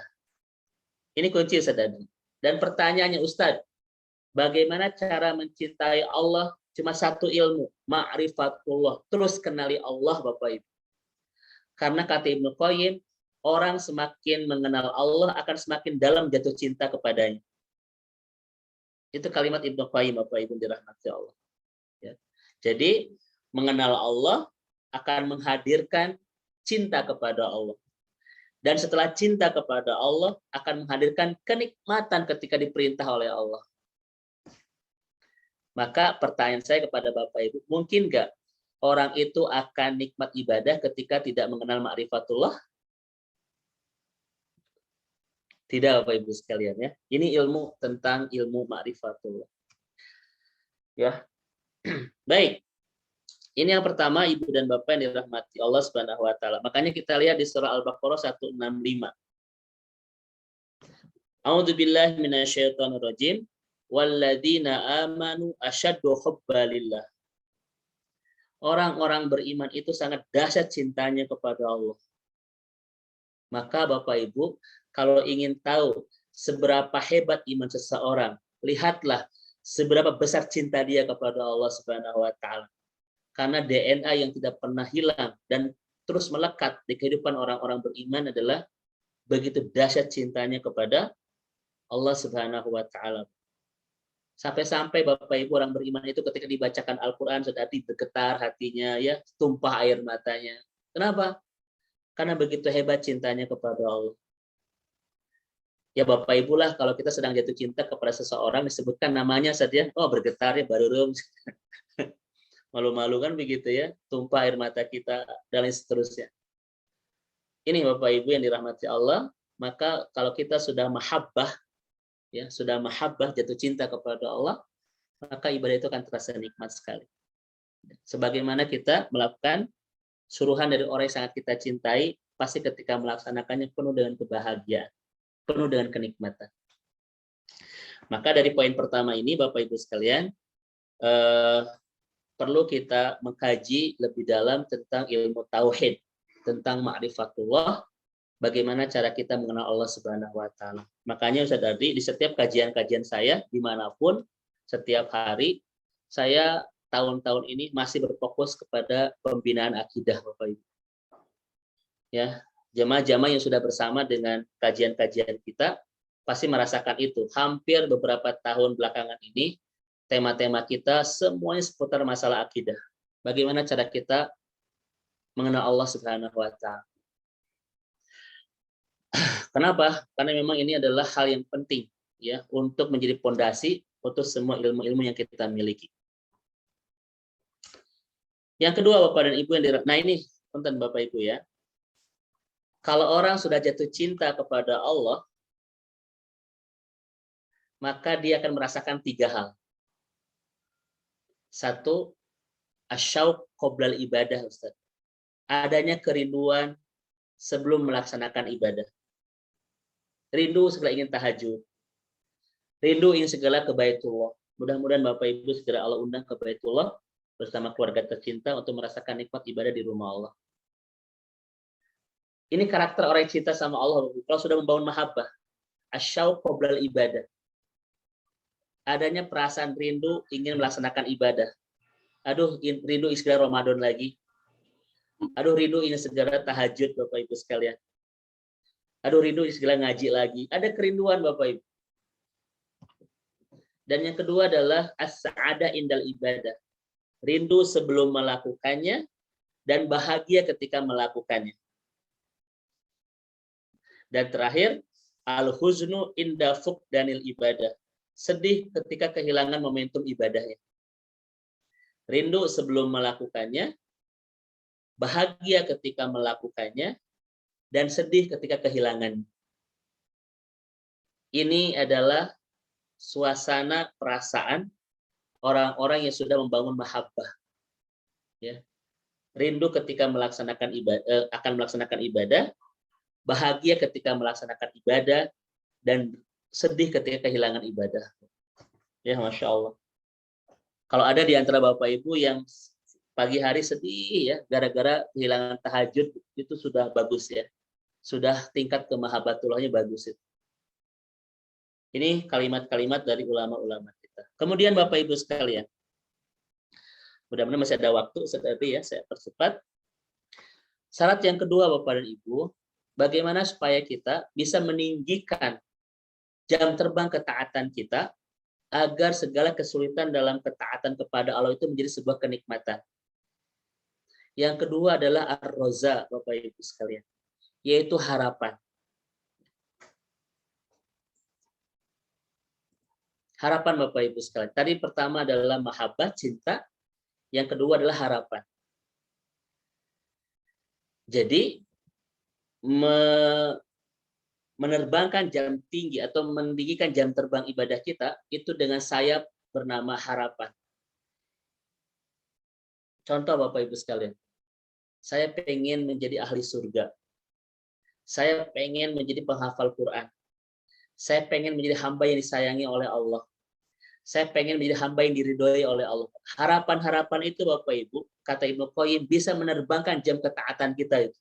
Ini kunci Ustaz. Dan pertanyaannya Ustaz, bagaimana cara mencintai Allah? Cuma 1 ilmu, ma'rifatullah. Terus kenali Allah Bapak Ibu. Karena kata Ibnu Qayyim, orang semakin mengenal Allah akan semakin dalam jatuh cinta kepadanya. Itu kalimat Ibnu Qayyim Bapak Ibu dirahmati Allah. Ya. Jadi mengenal Allah akan menghadirkan cinta kepada Allah. Dan setelah cinta kepada Allah akan menghadirkan kenikmatan ketika diperintah oleh Allah. Maka pertanyaan saya kepada Bapak Ibu, mungkin nggak orang itu akan nikmat ibadah ketika tidak mengenal ma'rifatullah? Tidak, Bapak Ibu sekalian ya. Ini ilmu tentang ilmu ma'rifatullah. Ya. Baik. Ini yang pertama, Ibu dan Bapak yang dirahmati Allah Subhanahu wa taala. Makanya kita lihat di surah Al-Baqarah 165. A'udzubillahi minasyaitonirrajim. Walladzina amanu asyaddu hubbalillah. Orang-orang beriman itu sangat dahsyat cintanya kepada Allah. Maka Bapak Ibu, kalau ingin tahu seberapa hebat iman seseorang, lihatlah seberapa besar cinta dia kepada Allah Subhanahu wa taala. Karena DNA yang tidak pernah hilang dan terus melekat di kehidupan orang-orang beriman adalah begitu dahsyat cintanya kepada Allah Subhanahu wa taala. Sampai-sampai Bapak Ibu orang beriman itu ketika dibacakan Al-Qur'an sudah bergetar hatinya ya, tumpah air matanya. Kenapa? Karena begitu hebat cintanya kepada Allah. Ya Bapak Ibu lah kalau kita sedang jatuh cinta kepada seseorang disebutkan namanya saja, oh bergetar ya baru rum. Malu-malu kan begitu ya, tumpah air mata kita dan lain seterusnya. Ini Bapak Ibu yang dirahmati Allah, maka kalau kita sudah mahabbah ya, sudah mahabbah jatuh cinta kepada Allah, maka ibadah itu akan terasa nikmat sekali. Sebagaimana kita melakukan suruhan dari orang yang sangat kita cintai, pasti ketika melaksanakannya penuh dengan kebahagiaan, penuh dengan kenikmatan. Maka dari poin pertama ini Bapak Ibu sekalian, perlu kita mengkaji lebih dalam tentang ilmu tauhid, tentang ma'rifatullah, bagaimana cara kita mengenal Allah Subhanahu wa taala. Makanya Ustaz Ardi di setiap kajian-kajian saya dimanapun setiap hari saya tahun-tahun ini masih berfokus kepada pembinaan akidah Bapak Ibu. Ya, jamaah-jamaah yang sudah bersama dengan kajian-kajian kita pasti merasakan itu. Hampir beberapa tahun belakangan ini tema-tema kita semuanya seputar masalah akidah. Bagaimana cara kita mengenal Allah Subhanahu wa taala. Kenapa? Karena memang ini adalah hal yang penting ya untuk menjadi pondasi untuk semua ilmu-ilmu yang kita miliki. Yang kedua Bapak dan Ibu nah ini punten Bapak Ibu ya. Kalau orang sudah jatuh cinta kepada Allah, maka dia akan merasakan 3 hal. 1, asyauq qoblal ibadah Ustaz. Adanya kerinduan sebelum melaksanakan ibadah. Rindu segala ingin tahajud. Rindu ingin segala ke Baitullah. Mudah-mudahan Bapak Ibu segera Allah undang ke Baitullah bersama keluarga tercinta untuk merasakan nikmat ibadah di rumah Allah. Ini karakter orang yang cinta sama Allah. Kalau sudah membangun mahabbah, asyauq qoblal ibadah. Adanya perasaan rindu ingin melaksanakan ibadah. Aduh, rindu segera Ramadan lagi. Aduh, rindu ingin segera tahajud Bapak Ibu sekalian. Aduh, rindu segera ngaji lagi. Ada kerinduan Bapak Ibu. Dan yang kedua adalah as-sa'adah indal ibadah. Rindu sebelum melakukannya dan bahagia ketika melakukannya. Dan terakhir, al-huznu inda fuqdanil ibadah. Sedih ketika kehilangan momentum ibadahnya. Rindu sebelum melakukannya, bahagia ketika melakukannya, dan sedih ketika kehilangan. Ini adalah suasana perasaan orang-orang yang sudah membangun mahabbah. Ya. Rindu ketika melaksanakan ibadah, akan melaksanakan ibadah, bahagia ketika melaksanakan ibadah, dan sedih ketika kehilangan ibadah. Ya, Masya Allah. Kalau ada di antara Bapak Ibu yang pagi hari sedih ya gara-gara kehilangan tahajud, itu sudah bagus ya. Sudah tingkat kemahabbatullahnya bagus itu. Ini kalimat-kalimat dari ulama-ulama kita. Kemudian Bapak Ibu sekalian, mudah-mudahan masih ada waktu tadi ya, saya percepat. Syarat yang kedua Bapak dan Ibu, bagaimana supaya kita bisa meninggikan jam terbang ketaatan kita agar segala kesulitan dalam ketaatan kepada Allah itu menjadi sebuah kenikmatan. Yang kedua adalah ar-roza, Bapak Ibu sekalian, yaitu harapan. Harapan Bapak Ibu sekalian. Tadi pertama adalah mahabbah, cinta. Yang kedua adalah harapan. Jadi menerbangkan jam tinggi atau meninggikan jam terbang ibadah kita itu dengan sayap bernama harapan. Contoh Bapak Ibu sekalian, saya pengen menjadi ahli surga. Saya pengen menjadi penghafal Quran. Saya pengen menjadi hamba yang disayangi oleh Allah. Saya pengen menjadi hamba yang diridhoi oleh Allah. Harapan-harapan itu Bapak Ibu, kata Ibnu Qayyim, bisa menerbangkan jam ketaatan kita itu.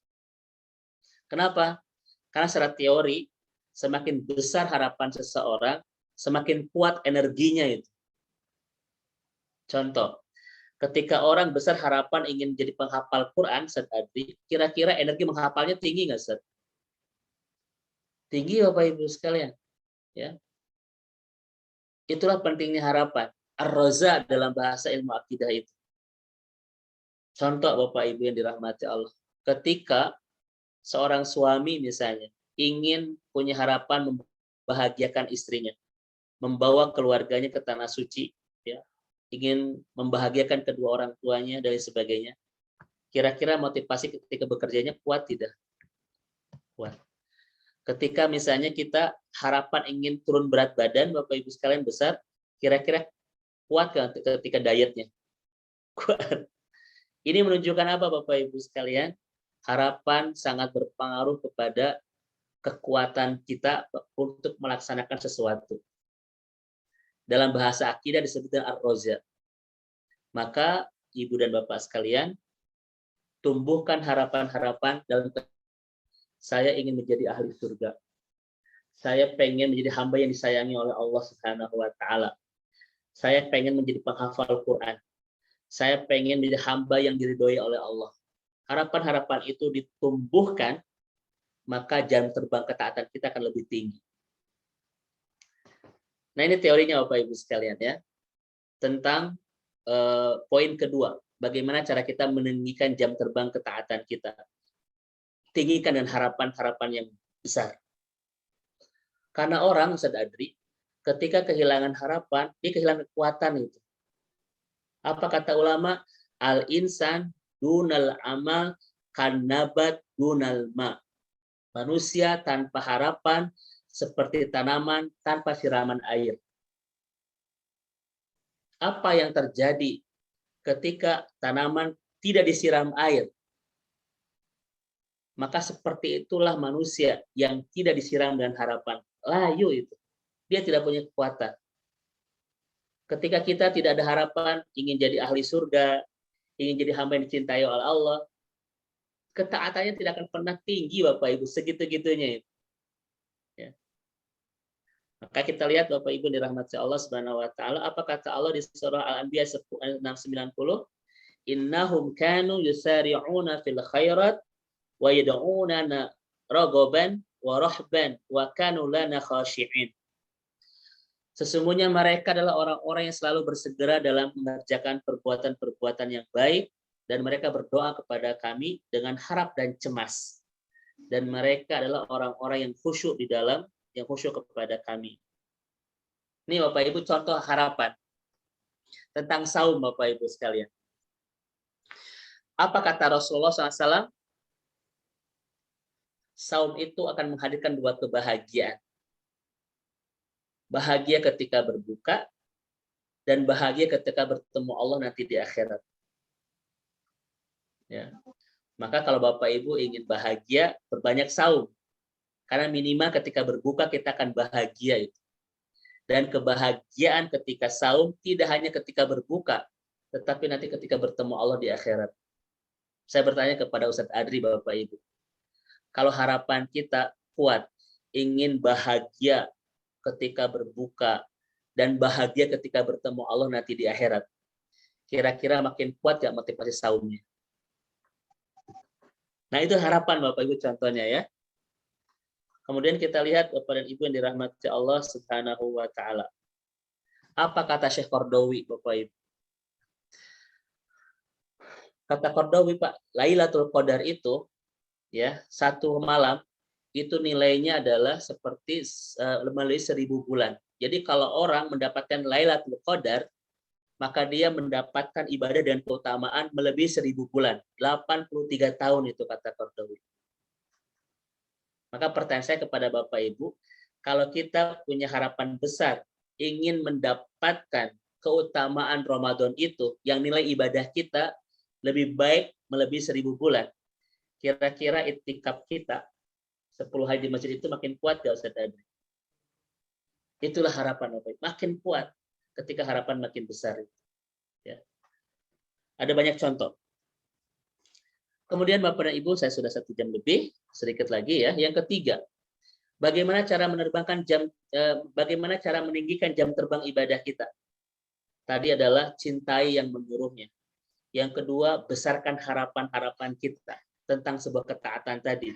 Kenapa? Karena secara teori, semakin besar harapan seseorang, semakin kuat energinya itu. Contoh, ketika orang besar harapan ingin jadi penghafal Quran, Ustaz Adri, kira-kira energi menghafalnya tinggi nggak, Ustaz? Tinggi Bapak Ibu sekalian. Ya. Itulah pentingnya harapan. Ar-Raza dalam bahasa ilmu akidah itu. Contoh Bapak Ibu yang dirahmati Allah. Ketika seorang suami misalnya ingin punya harapan membahagiakan istrinya, membawa keluarganya ke tanah suci, ya, ingin membahagiakan kedua orang tuanya dan sebagainya. Kira-kira motivasi ketika bekerjanya kuat tidak? Kuat. Ketika misalnya kita harapan ingin turun berat badan, Bapak Ibu sekalian besar, kira-kira kuat ketika dietnya? Kuat. Ini menunjukkan apa Bapak Ibu sekalian? Harapan sangat berpengaruh kepada kekuatan kita untuk melaksanakan sesuatu. Dalam bahasa akidah disebutkan ar-roza. Maka Ibu dan Bapak sekalian, tumbuhkan harapan-harapan dalam saya ingin menjadi ahli surga. Saya pengen menjadi hamba yang disayangi oleh Allah Subhanahu wa taala. Saya pengen menjadi penghafal Quran. Saya pengen menjadi hamba yang diridhoi oleh Allah. Harapan-harapan itu ditumbuhkan, maka jam terbang ketaatan kita akan lebih tinggi. Nah, ini teorinya Bapak Ibu sekalian ya. Tentang poin kedua, bagaimana cara kita meninggikan jam terbang ketaatan kita. Tinggikan dan harapan-harapan yang besar. Karena orang, Ustaz Adri, ketika kehilangan harapan, dia kehilangan kekuatan itu. Apa kata ulama? Al-insan dunal amal kanabat dunal ma. Manusia tanpa harapan seperti tanaman tanpa siraman air. Apa yang terjadi ketika tanaman tidak disiram air? Maka seperti itulah manusia yang tidak disiram dengan harapan. Layu itu. Dia tidak punya kekuatan. Ketika kita tidak ada harapan, ingin jadi ahli surga, ingin jadi hamba yang dicintai oleh Allah, ketaatannya tidak akan pernah tinggi Bapak Ibu, segitu-gitunya. Ya. Maka kita lihat Bapak Ibu dirahmati Allah Subhanahu wa taala, apa kata Allah di surah Al-Anbiya 690? Innahum kanu yusari'una fil khairat wa yad'unana raghaban wa rahban wa kanu lana khashi'in. Sesungguhnya mereka adalah orang-orang yang selalu bersegera dalam mengerjakan perbuatan-perbuatan yang baik dan mereka berdoa kepada kami dengan harap dan cemas. Dan mereka adalah orang-orang yang khusyuk di dalam, yang khusyuk kepada kami. Ini Bapak Ibu contoh harapan tentang saum Bapak Ibu sekalian. Apa kata Rasulullah SAW? Saum itu akan menghadirkan dua kebahagiaan. Bahagia ketika berbuka dan bahagia ketika bertemu Allah nanti di akhirat. Ya. Maka kalau Bapak Ibu ingin bahagia, perbanyak saum. Karena minimal ketika berbuka kita akan bahagia itu. Dan kebahagiaan ketika saum tidak hanya ketika berbuka, tetapi nanti ketika bertemu Allah di akhirat. Saya bertanya kepada Ustadz Adri, Bapak Ibu. Kalau harapan kita kuat, ingin bahagia ketika berbuka, dan bahagia ketika bertemu Allah nanti di akhirat. Kira-kira makin kuat gak motivasi saumnya? Nah itu harapan Bapak Ibu contohnya ya. Kemudian kita lihat Bapak dan Ibu yang dirahmati Allah Subhanahu wa taala. Apa kata Syekh Qardawi, Bapak Ibu? Kata Qardawi, Pak, Lailatul Qadar itu ya, satu malam itu nilainya adalah seperti melalui 1000 bulan. Jadi kalau orang mendapatkan Lailatul Qadar, maka dia mendapatkan ibadah dan keutamaan melebihi 1000 bulan. 83 tahun itu kata Qardawi. Maka pertanyaan saya kepada Bapak Ibu, kalau kita punya harapan besar ingin mendapatkan keutamaan Ramadan itu, yang nilai ibadah kita lebih baik melebihi 1000 bulan, kira-kira itikaf kita 10 hari di masjid itu makin kuat gak Ustaz Adri? Itulah harapan Bapak Ibu. Makin kuat ketika harapan makin besar. Ya. Ada banyak contoh. Kemudian Bapak dan Ibu, saya sudah 1 jam lebih, sedikit lagi ya. Yang ketiga, bagaimana cara bagaimana cara meninggikan jam terbang ibadah kita? Tadi adalah cintai yang menyuruhnya. Yang kedua, besarkan harapan-harapan kita tentang sebuah ketaatan tadi.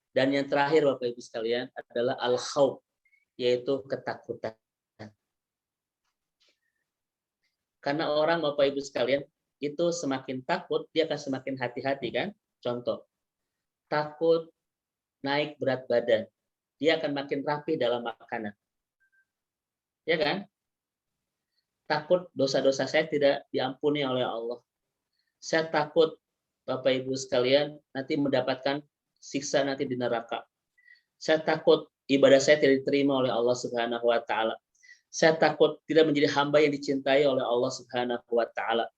Dan yang terakhir Bapak Ibu sekalian adalah al-khauf, yaitu ketakutan. Karena orang Bapak Ibu sekalian itu semakin takut, dia akan semakin hati-hati kan? Contoh, takut naik berat badan, dia akan makin rapi dalam makanan. Ya kan? Takut dosa-dosa saya tidak diampuni oleh Allah. Saya takut Bapak Ibu sekalian nanti mendapatkan siksa nanti di neraka. Saya takut ibadah saya tidak diterima oleh Allah Subhanahu wa taala. Saya takut tidak menjadi hamba yang dicintai oleh Allah Subhanahu wa taala.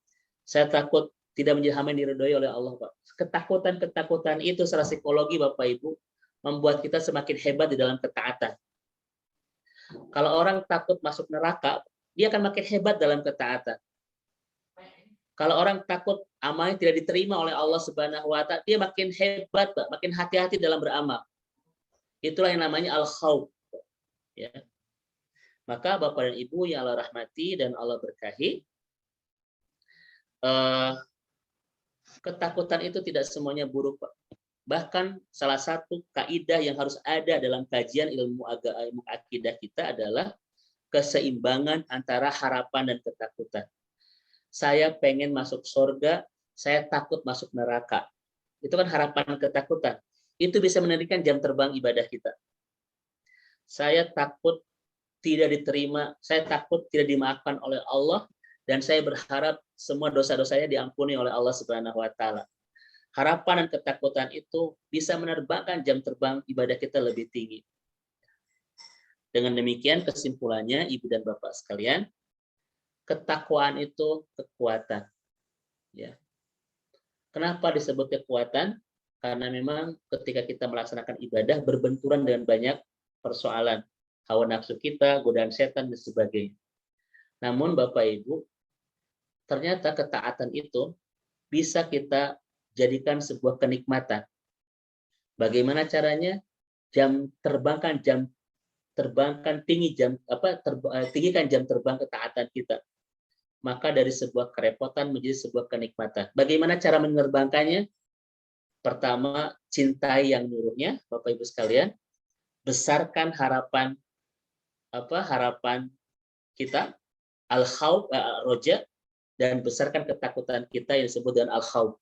Saya takut tidak menjadi hamba yang diridhoi oleh Allah, Pak. Ketakutan-ketakutan itu secara psikologi Bapak Ibu membuat kita semakin hebat di dalam ketaatan. Kalau orang takut masuk neraka, dia akan makin hebat dalam ketaatan. Kalau orang takut amalnya tidak diterima oleh Allah Subhanahu wa taala, dia makin hebat, Pak, makin hati-hati dalam beramal. Itulah yang namanya al-khauf. Ya. Maka Bapak dan Ibu yang Allah rahmati dan Allah berkahi, ketakutan itu tidak semuanya buruk, Pak. Bahkan salah satu kaidah yang harus ada dalam kajian ilmu akidah kita adalah keseimbangan antara harapan dan ketakutan. Saya pengen masuk surga, saya takut masuk neraka. Itu kan harapan dan ketakutan. Itu bisa menentukan jam terbang ibadah kita. Saya takut tidak diterima, saya takut tidak dimaafkan oleh Allah, dan saya berharap semua dosa-dosanya diampuni oleh Allah Subhanahu wa taala. Harapan dan ketakutan itu bisa menerbangkan jam terbang ibadah kita lebih tinggi. Dengan demikian kesimpulannya Ibu dan Bapak sekalian, ketakwaan itu kekuatan. Ya. Kenapa disebut kekuatan? Karena memang ketika kita melaksanakan ibadah berbenturan dengan banyak persoalan, hawa nafsu kita, godaan setan dan sebagainya. Namun Bapak Ibu, ternyata ketaatan itu bisa kita jadikan sebuah kenikmatan. Bagaimana caranya? Tinggikan jam terbang ketaatan kita. Maka dari sebuah kerepotan menjadi sebuah kenikmatan. Bagaimana cara menerbangkannya? Pertama, cintai yang nyuruhnya, Bapak Ibu sekalian. Besarkan harapan kita, al-khauf, roja, dan besarkan ketakutan kita yang disebut dengan al-khauf.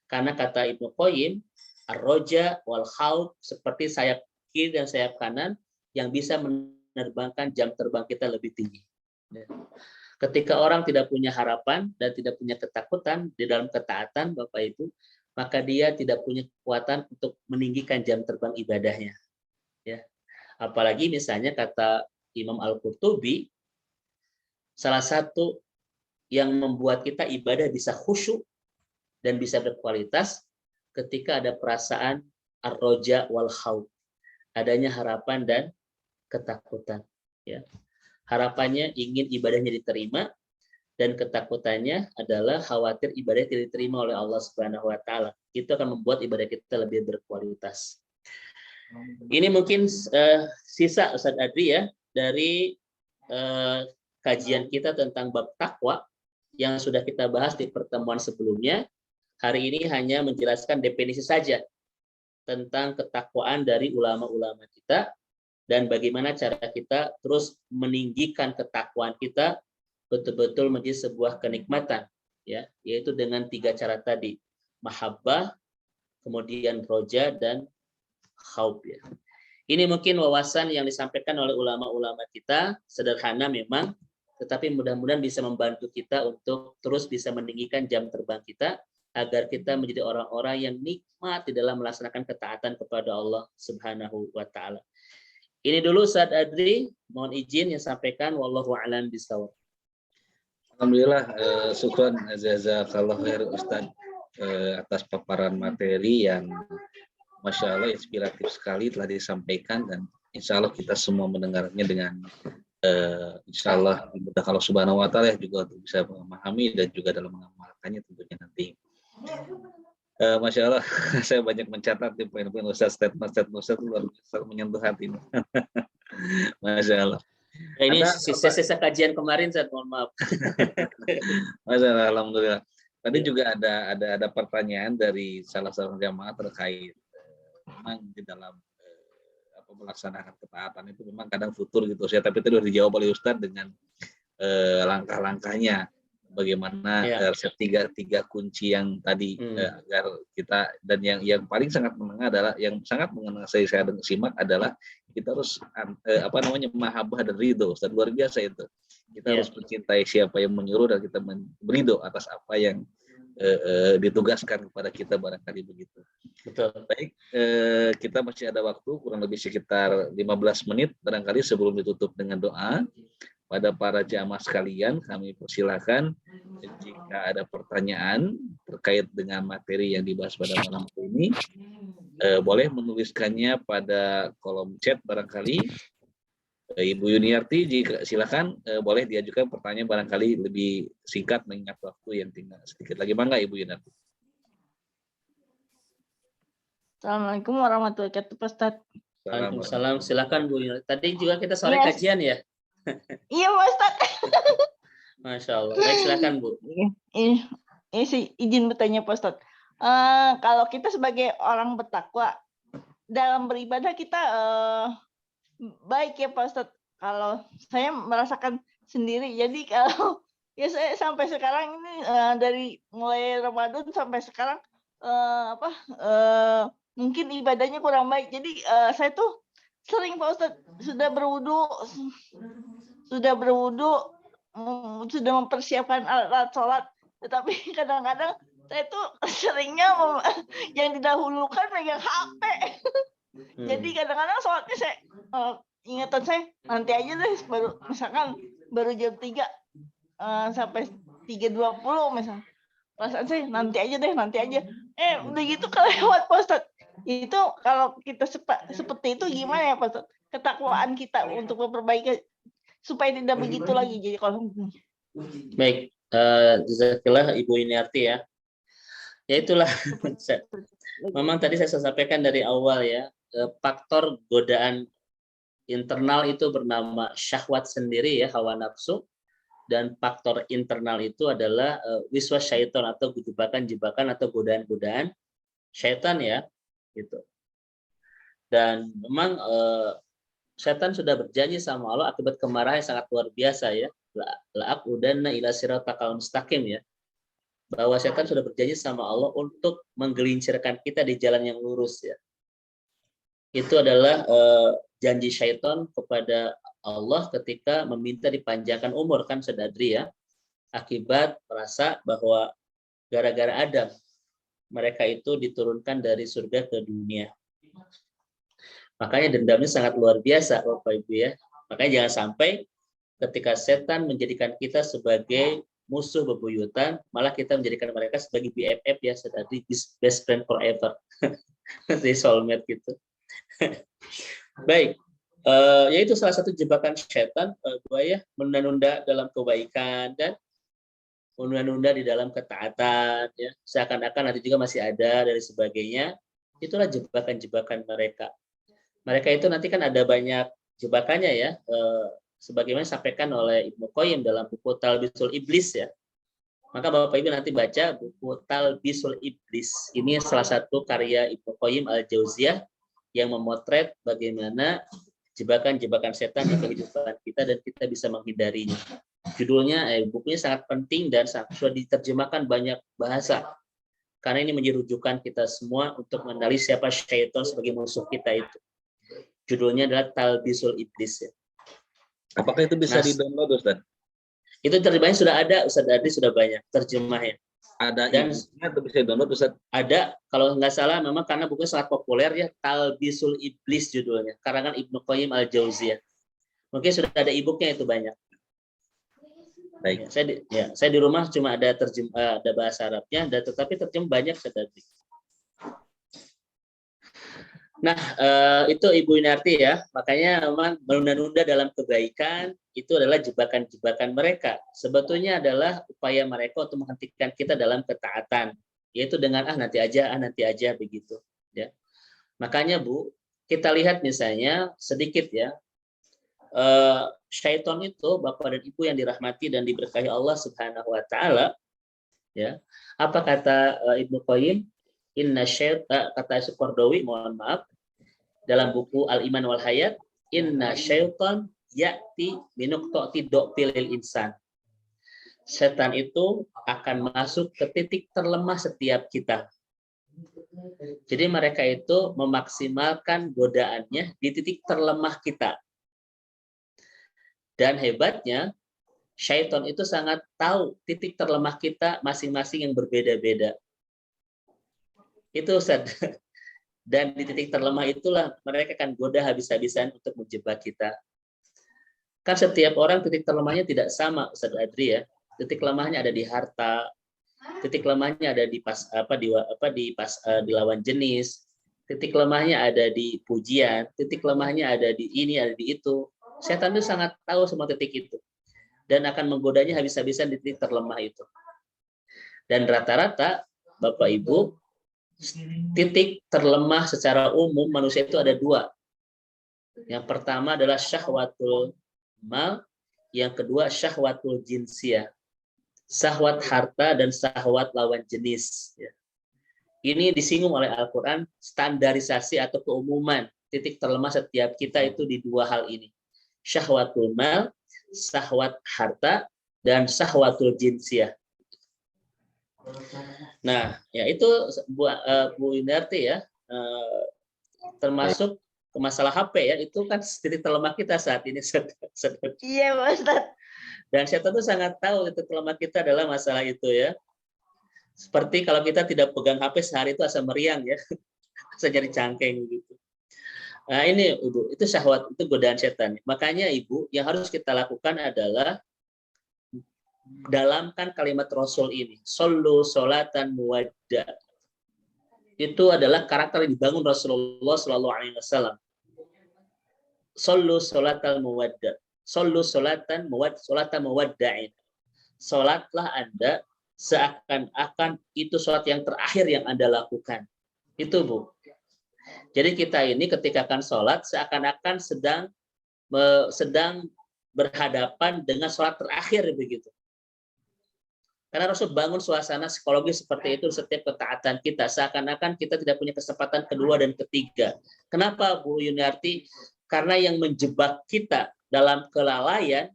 Karena kata Ibnu Qayyim, ar-roja wal khauf seperti sayap kiri dan sayap kanan yang bisa menerbangkan jam terbang kita lebih tinggi. Ketika orang tidak punya harapan dan tidak punya ketakutan di dalam ketaatan, Bapak Ibu, maka dia tidak punya kekuatan untuk meninggikan jam terbang ibadahnya. Ya. Apalagi misalnya kata Imam Al-Qurtubi, salah satu yang membuat kita ibadah bisa khusyuk dan bisa berkualitas ketika ada perasaan ar-roja wal khauf, adanya harapan dan ketakutan. Ya. Harapannya ingin ibadahnya diterima, dan ketakutannya adalah khawatir ibadah tidak diterima oleh Allah Subhanahu wa taala. Itu akan membuat ibadah kita lebih berkualitas. Ini mungkin sisa Ustaz Adri ya dari kajian kita tentang bab takwa yang sudah kita bahas di pertemuan sebelumnya. Hari ini hanya menjelaskan definisi saja tentang ketakwaan dari ulama-ulama kita. dan bagaimana cara kita terus meninggikan ketakwaan kita betul-betul menjadi sebuah kenikmatan, ya, yaitu dengan 3 cara tadi: mahabbah, kemudian roja, dan khauf, ya. Ini mungkin wawasan yang disampaikan oleh ulama-ulama kita, sederhana memang, tetapi mudah-mudahan bisa membantu kita untuk terus bisa meninggikan jam terbang kita, agar kita menjadi orang-orang yang nikmat di dalam melaksanakan ketaatan kepada Allah Subhanahu wa Ta'ala. Ini dulu Ustaz Adri, mohon izin yang sampaikan, wallahu a'lam bishawab. Alhamdulillah, syukran jazakallahu khair Ustaz atas paparan materi yang Masya Allah inspiratif sekali telah disampaikan, dan insya Allah kita semua mendengarnya dengan insya Allah dimudahkan Allah Subhanahu wa Ta'ala juga untuk bisa memahami dan juga dalam mengamalkannya tentunya nanti. Masya Allah, saya banyak mencatat di poin-poin Ustaz, statement Ustaz luar biasa menyentuh hati. Masya Allah. Nah, ini sisa-sisa kajian kemarin, saya mohon maaf. Masya Allah, alhamdulillah. Tadi juga ada pertanyaan dari salah seorang jamaah terkait memang di dalam melaksanakan ketaatan itu memang kadang futur gitu ya, tapi itu sudah dijawab oleh Ustadz dengan langkah-langkahnya bagaimana tiga kunci yang tadi agar kita, dan yang paling sangat menengah adalah yang sangat mengenai saya simak adalah kita harus mahabbah dan ridho. Ustaz, luar biasa itu. Kita harus mencintai siapa yang menyuruh dan kita beridho atas apa yang ditugaskan kepada kita, barangkali begitu. Betul. Baik, kita masih ada waktu kurang lebih sekitar 15 menit barangkali sebelum ditutup dengan doa. Pada para jamaah sekalian, kami persilakan jika ada pertanyaan terkait dengan materi yang dibahas pada malam ini, boleh menuliskannya pada kolom chat barangkali. Ibu Yuniarti, jika silakan boleh diajukan pertanyaan barangkali lebih singkat mengingat waktu yang tinggal sedikit lagi. Mangga Ibu Yuniarti. Assalamualaikum warahmatullahi wabarakatuh, Pak Ustadz. Waalaikumsalam. Silakan Bu Yuniarti. Tadi juga kita sore kajian ya? Iya, Pak Ustadz. Masya Allah. Baik, silakan Bu. Ini sih izin bertanya, Pak Ustadz. Kalau kita sebagai orang bertakwa dalam beribadah kita baik ya Pak Ustadz. Kalau saya merasakan sendiri, jadi kalau ya saya sampai sekarang ini dari mulai Ramadan sampai sekarang mungkin ibadahnya kurang baik. Jadi saya tuh sering Pak Ustadz sudah berwudu, sudah mempersiapkan alat sholat, tetapi kadang-kadang saya tuh seringnya yang didahulukan megang HP. Jadi kadang-kadang sholatnya saya ingatan saya nanti aja deh, baru jam 3 sampai 3.20 misalnya. Perasaan saya nanti aja deh, nanti aja. Udah gitu kelewat Pak Ustadz. Itu kalau kita seperti itu gimana ya Pak Ustadz? Ketakwaan kita untuk memperbaiki supaya tidak begitu lagi. Jadi kalau baik, jazakallah Ibu Yuniarti ya. Ya itulah. Memang tadi saya sampaikan dari awal ya, faktor godaan internal itu bernama syahwat sendiri ya, hawa nafsu, dan faktor internal itu adalah wiswas syaitan atau jebakan-jebakan atau godaan-godaan syaitan ya, gitu. Dan memang syaitan sudah berjanji sama Allah akibat kemarahan yang sangat luar biasa ya, la'aqudanna ila siratal mustaqim ya, bahwa syaitan sudah berjanji sama Allah untuk menggelincirkan kita di jalan yang lurus ya. Itu adalah janji syaitan kepada Allah ketika meminta dipanjangkan umur, kan Sadadri ya, akibat merasa bahwa gara-gara Adam mereka itu diturunkan dari surga ke dunia. Makanya dendamnya sangat luar biasa Bapak Ibu ya. Makanya jangan sampai ketika setan menjadikan kita sebagai musuh bebuyutan, malah kita menjadikan mereka sebagai BFF ya, Sadadri, best friend forever. Di soulmate gitu. Baik, yaitu salah satu jebakan setan, ya, menunda-nunda dalam kebaikan dan menunda-nunda di dalam ketaatan, ya, seakan-akan nanti juga masih ada dan sebagainya. Itulah jebakan-jebakan mereka. Mereka itu nanti kan ada banyak jebakannya ya, sebagaimana disampaikan oleh Ibnu Qayyim dalam buku Talbisul Iblis ya. Maka Bapak Ibu nanti baca buku Talbisul Iblis. Ini salah satu karya Ibnu Qayyim al-Jauziyah yang memotret bagaimana jebakan-jebakan setan di kehidupan kita dan kita bisa menghindarinya. Judulnya, bukunya sangat penting dan sudah diterjemahkan banyak bahasa. Karena ini menjadi rujukan kita semua untuk mengenali siapa syaitan sebagai musuh kita itu. Judulnya adalah Talbisul Iblis. Ya. Apakah itu bisa di-download, Ustaz? Itu terjemahnya sudah ada, Ustaz Adri sudah banyak terjemahnya. Ada dan atau bisa download, Ustaz? Ada, kalau nggak salah memang karena bukunya sangat populer ya, Talbisul Iblis judulnya, karangan Ibnu Qayyim Al-Jauziyah. Mungkin sudah ada e-booknya itu banyak. Baik. Saya di rumah cuma ada ada bahasa Arabnya, tetapi terjemah banyak tadi. Nah, itu Ibu Yuniarti ya. Makanya memang menunda-nunda dalam kebaikan itu adalah jebakan-jebakan mereka. Sebetulnya adalah upaya mereka untuk menghentikan kita dalam ketaatan, yaitu dengan nanti aja begitu. Ya. Makanya Bu, kita lihat misalnya sedikit ya. Syaitan itu Bapak dan Ibu yang dirahmati dan diberkahi Allah Subhanahu wa taala, ya. Apa kata Ibnu Qayyim? Inna syaitan, kata Qardawi, mohon maaf, dalam buku Al-Iman wal Hayat, inna syaitan ya'ti minuqtati do'pilil insan. Setan itu akan masuk ke titik terlemah setiap kita. Jadi mereka itu memaksimalkan godaannya di titik terlemah kita. Dan hebatnya, syaitan itu sangat tahu titik terlemah kita masing-masing yang berbeda-beda. Itu Ustaz. Dan di titik terlemah itulah mereka akan goda habis-habisan untuk menjebak kita. Kan setiap orang titik terlemahnya tidak sama, Ustaz Adri ya. Titik lemahnya ada di harta, titik lemahnya ada di lawan jenis, titik lemahnya ada di pujian, titik lemahnya ada di ini, ada di itu. Setan itu sangat tahu semua titik itu dan akan menggodanya habis-habisan di titik terlemah itu. Dan rata-rata Bapak Ibu, titik terlemah secara umum manusia itu ada dua. Yang pertama adalah syahwatul mal, yang kedua syahwatul jinsiyah, syahwat harta dan syahwat lawan jenis. Ini disinggung oleh Al-Quran, standarisasi atau keumuman titik terlemah setiap kita itu di dua hal ini. Syahwatul mal, syahwat harta, dan syahwatul jinsiyah. Nah, ya itu Bu Yuniarti ya, termasuk ke masalah HP ya, itu kan titik terlemah kita saat ini. Iya, Pak Ustadz. Dan setan itu sangat tahu titik terlemah kita adalah masalah itu ya. Seperti kalau kita tidak pegang HP sehari itu asam meriang ya, bisa jadi cangkeng gitu. Nah ini Ibu, itu syahwat, itu godaan setan. Makanya Ibu, yang harus kita lakukan adalah dalamkan kalimat Rasul ini, Sallu sholatan muwadda. Itu adalah karakter yang dibangun Rasulullah SAW. Sallu sholatan muwadda. Sallu sholatan muwadda'in. Sholatlah Anda seakan-akan itu sholat yang terakhir yang Anda lakukan. Itu Bu. Jadi kita ini ketika akan sholat seakan-akan sedang berhadapan dengan sholat terakhir begitu. Karena Rasul bangun suasana psikologi seperti itu setiap ketaatan kita. Seakan-akan kita tidak punya kesempatan kedua dan ketiga. Kenapa Bu Yuniarti? Karena yang menjebak kita dalam kelalaian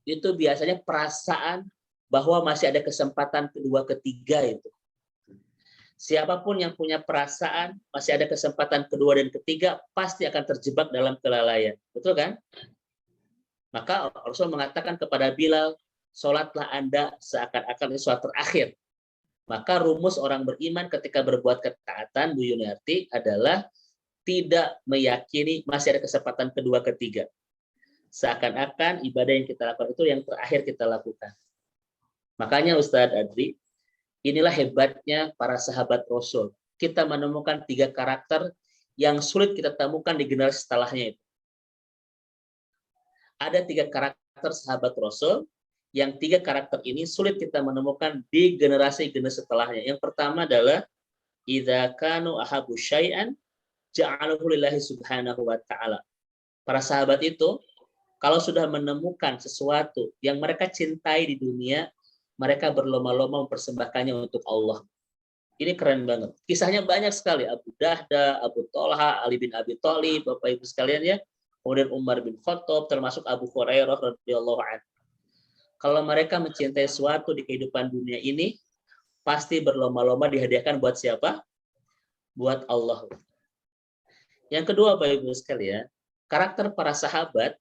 itu biasanya perasaan bahwa masih ada kesempatan kedua ketiga itu. Siapapun yang punya perasaan masih ada kesempatan kedua dan ketiga pasti akan terjebak dalam kelalaian. Betul kan? Maka Rasul mengatakan kepada Bilal, sholatlah Anda seakan-akan sholat terakhir. Maka rumus orang beriman ketika berbuat ketaatan Bu Yuniarti adalah tidak meyakini masih ada kesempatan kedua ketiga. Seakan-akan ibadah yang kita lakukan itu yang terakhir kita lakukan. Makanya Ustadz Adri, inilah hebatnya para sahabat Rasul. Kita menemukan 3 karakter yang sulit kita temukan di generasi setelahnya itu. Ada 3 karakter sahabat Rasul, yang 3 karakter ini sulit kita menemukan di generasi-generasi setelahnya. Yang pertama adalah idza kanu ahabu syai'an ja'aluhu lillahi subhanahu wa ta'ala. Para sahabat itu kalau sudah menemukan sesuatu yang mereka cintai di dunia, mereka berlomba-lomba mempersembahkannya untuk Allah. Ini keren banget. Kisahnya banyak sekali. Abu Dahda, Abu Tolha, Ali bin Abi Thalib, Bapak Ibu sekalian ya. kemudian Umar bin Khattab, termasuk Abu Hurairah radhiyallahu anhu. Kalau mereka mencintai sesuatu di kehidupan dunia ini, pasti berlomba-lomba dihadiahkan buat siapa? Buat Allah. Yang kedua, Bapak Ibu sekalian, karakter para sahabat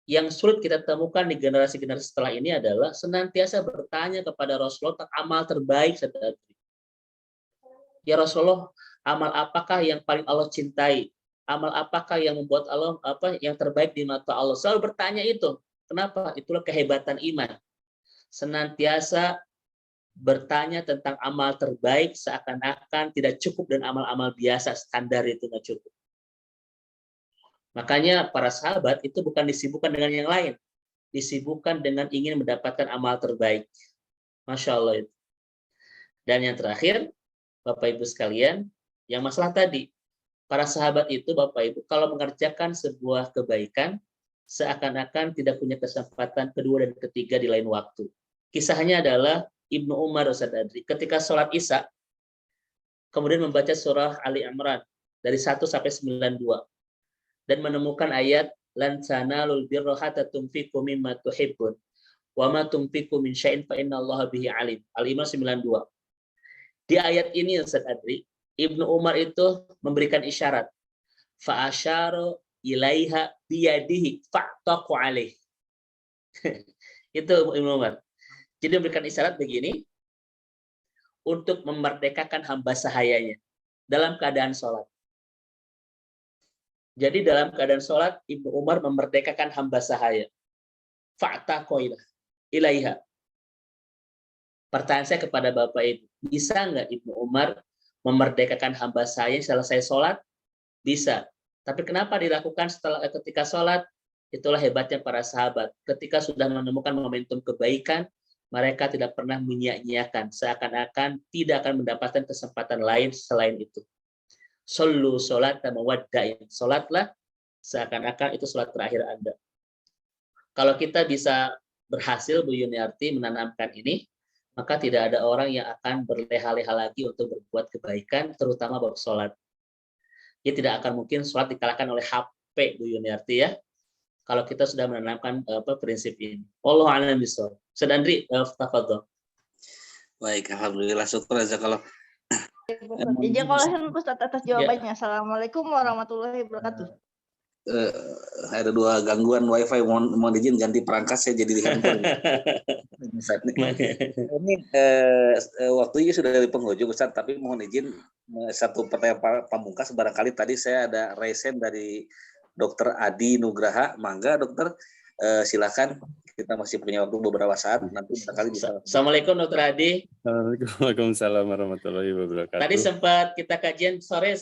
yang sulit kita temukan di generasi-generasi setelah ini adalah senantiasa bertanya kepada Rasulullah tentang amal terbaik. Ya Rasulullah, amal apakah yang paling Allah cintai? Amal apakah yang membuat Allah yang terbaik di mata Allah? Selalu bertanya itu. Kenapa? Itulah kehebatan iman. Senantiasa bertanya tentang amal terbaik seakan-akan tidak cukup dan amal-amal biasa standar itu nggak cukup. Makanya para sahabat itu bukan disibukkan dengan yang lain, disibukkan dengan ingin mendapatkan amal terbaik. Masya Allah itu. Dan yang terakhir, Bapak Ibu sekalian, yang masalah tadi, para sahabat itu Bapak Ibu kalau mengerjakan sebuah kebaikan seakan-akan tidak punya kesempatan kedua dan ketiga di lain waktu. Kisahnya adalah Ibnu Umar Ustaz Adri ketika sholat Isya kemudian membaca surah Ali Imran dari 1 sampai 92 dan menemukan ayat lan tanalul birra hatta tunfiqu mimma tuhibbun wa ma tunfiqu min syai'in fa innallaha bihi alim. Al-Imran 92. Di ayat ini Ustaz Adri, Ibnu Umar itu memberikan isyarat. Fa asyara ilaiha biyadihi fa'taqu alaih. Itu Ibnu Umar. Jadi memberikan isyarat begini untuk memerdekakan hamba sahayanya dalam keadaan sholat. Jadi dalam keadaan sholat, Ibnu Umar memerdekakan hamba sahaya. Fa'taqu ilaiha. Pertanyaan saya kepada Bapak Ibu, bisa nggak Ibnu Umar memerdekakan hamba sahaya selesai sholat? Bisa. Tapi kenapa dilakukan ketika sholat? Itulah hebatnya para sahabat. Ketika sudah menemukan momentum kebaikan, mereka tidak pernah menyia-nyiakan. Seakan-akan tidak akan mendapatkan kesempatan lain selain itu. Sallu sholata mawadda'in. Sholatlah seakan-akan itu sholat terakhir Anda. Kalau kita bisa berhasil, Bu Yuniarti, menanamkan ini, maka tidak ada orang yang akan berleha-leha lagi untuk berbuat kebaikan, terutama bab sholat. Dia tidak akan mungkin sholat dikalahkan oleh HP, Bu Yuniarti ya. Kalau kita sudah menanamkan prinsip ini. Wallahu a'lam bishawab. Ustaz Andri, tafadhol. Baik, alhamdulillah, syukur jazakallah. Jazakallah Ustaz atas jawabannya. Assalamualaikum warahmatullahi wabarakatuh. Ada dua gangguan wifi, mohon izin ganti perangkat, saya jadi digangguan. Ini waktunya sudah dari penghujung Ustaz, tapi mohon izin satu pertanyaan pamungkas. Barangkali tadi saya ada raise hand dari Dr. Adi Nugraha. Mangga Dokter, silakan, kita masih punya waktu beberapa saat, nanti barangkali bisa. Assalamualaikum Dr. Adi. Waalaikumsalam warahmatullahi wabarakatuh. Tadi sempat kita kajian sore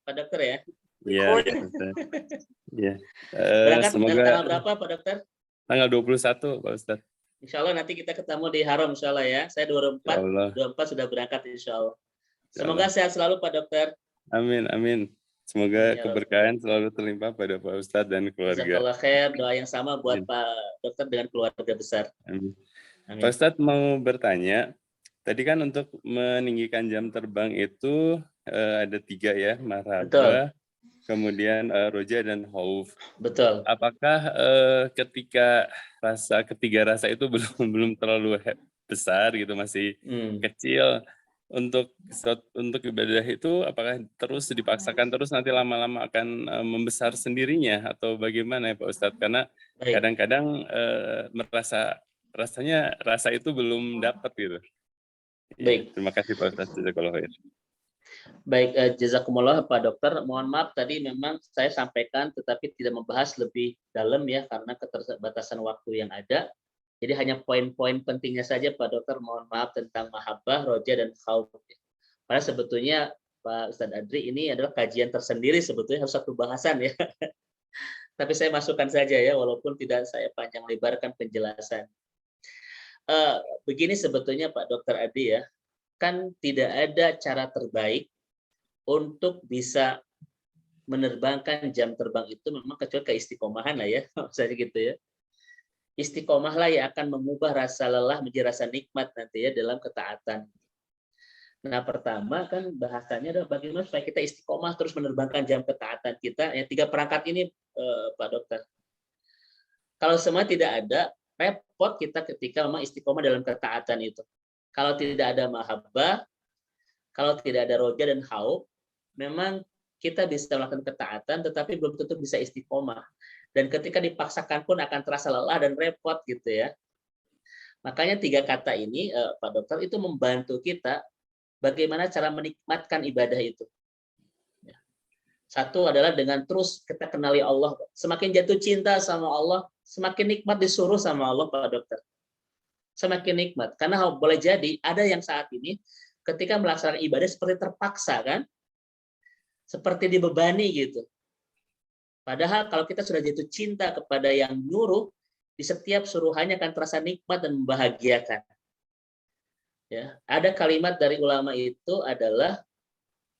Pak Dokter ya. Iya. Ya. Berangkat Semoga tanggal berapa Pak Dokter? tanggal 21 Pak Ustadz. Insya Allah nanti kita ketemu di Haram Insya Allah ya. Saya 24 sudah berangkat Insya Allah. Semoga sehat selalu Pak Dokter. Amin, amin. Semoga keberkahan selalu terlimpah pada Pak Ustadz dan keluarga. Jazakallah khair, doa yang sama buat Pak Dokter dengan keluarga besar. Amin. Amin. Pak Ustadz mau bertanya, tadi kan untuk meninggikan jam terbang itu ada 3 ya, marhaba, kemudian roja dan khauf. Betul. Apakah ketika ketiga rasa itu belum terlalu besar gitu, masih kecil, untuk ibadah itu apakah terus dipaksakan terus nanti lama-lama akan membesar sendirinya atau bagaimana ya Pak Ustadz? Karena kadang-kadang rasanya rasa itu belum dapat gitu. Baik. Terima kasih Pak Ustadz. Jazakallahu khair. Baik, jazakumullah Pak Dokter. Mohon maaf tadi memang saya sampaikan tetapi tidak membahas lebih dalam ya karena keterbatasan waktu yang ada. Jadi hanya poin-poin pentingnya saja Pak Dokter, mohon maaf tentang mahabbah, roja, dan khauf. Karena sebetulnya Pak Ustadz Adri ini adalah kajian tersendiri, sebetulnya harus satu bahasan ya. Tapi saya masukkan saja ya, walaupun tidak saya panjang lebarkan penjelasan. Begini sebetulnya Pak Dokter Adri ya, kan tidak ada cara terbaik untuk bisa menerbangkan jam terbang itu memang kecuali keistiqomahan lah ya, maksudnya gitu ya. Istiqomahlah yang akan mengubah rasa lelah menjadi rasa nikmat nanti ya dalam ketaatan. Nah, pertama kan bahasanya adalah bagaimana supaya kita istiqomah terus menerbangkan jam ketaatan kita. Ya, 3 perangkat ini, Pak Dokter. Kalau semua tidak ada, repot kita ketika memang istiqomah dalam ketaatan itu. Kalau tidak ada mahabbah, kalau tidak ada roja dan haub, memang kita bisa melakukan ketaatan, tetapi belum tentu bisa istiqomah. Dan ketika dipaksakan pun akan terasa lelah dan repot gitu ya. Makanya 3 kata ini, Pak Dokter, itu membantu kita bagaimana cara menikmatkan ibadah itu. Satu adalah dengan terus kita kenali Allah. Semakin jatuh cinta sama Allah, semakin nikmat disuruh sama Allah, Pak Dokter. Semakin nikmat. Karena boleh jadi ada yang saat ini ketika melaksanakan ibadah seperti terpaksa kan? Seperti dibebani gitu. Padahal kalau kita sudah jatuh cinta kepada yang nyuruh, di setiap suruhannya akan terasa nikmat dan membahagiakan. Ya, ada kalimat dari ulama itu adalah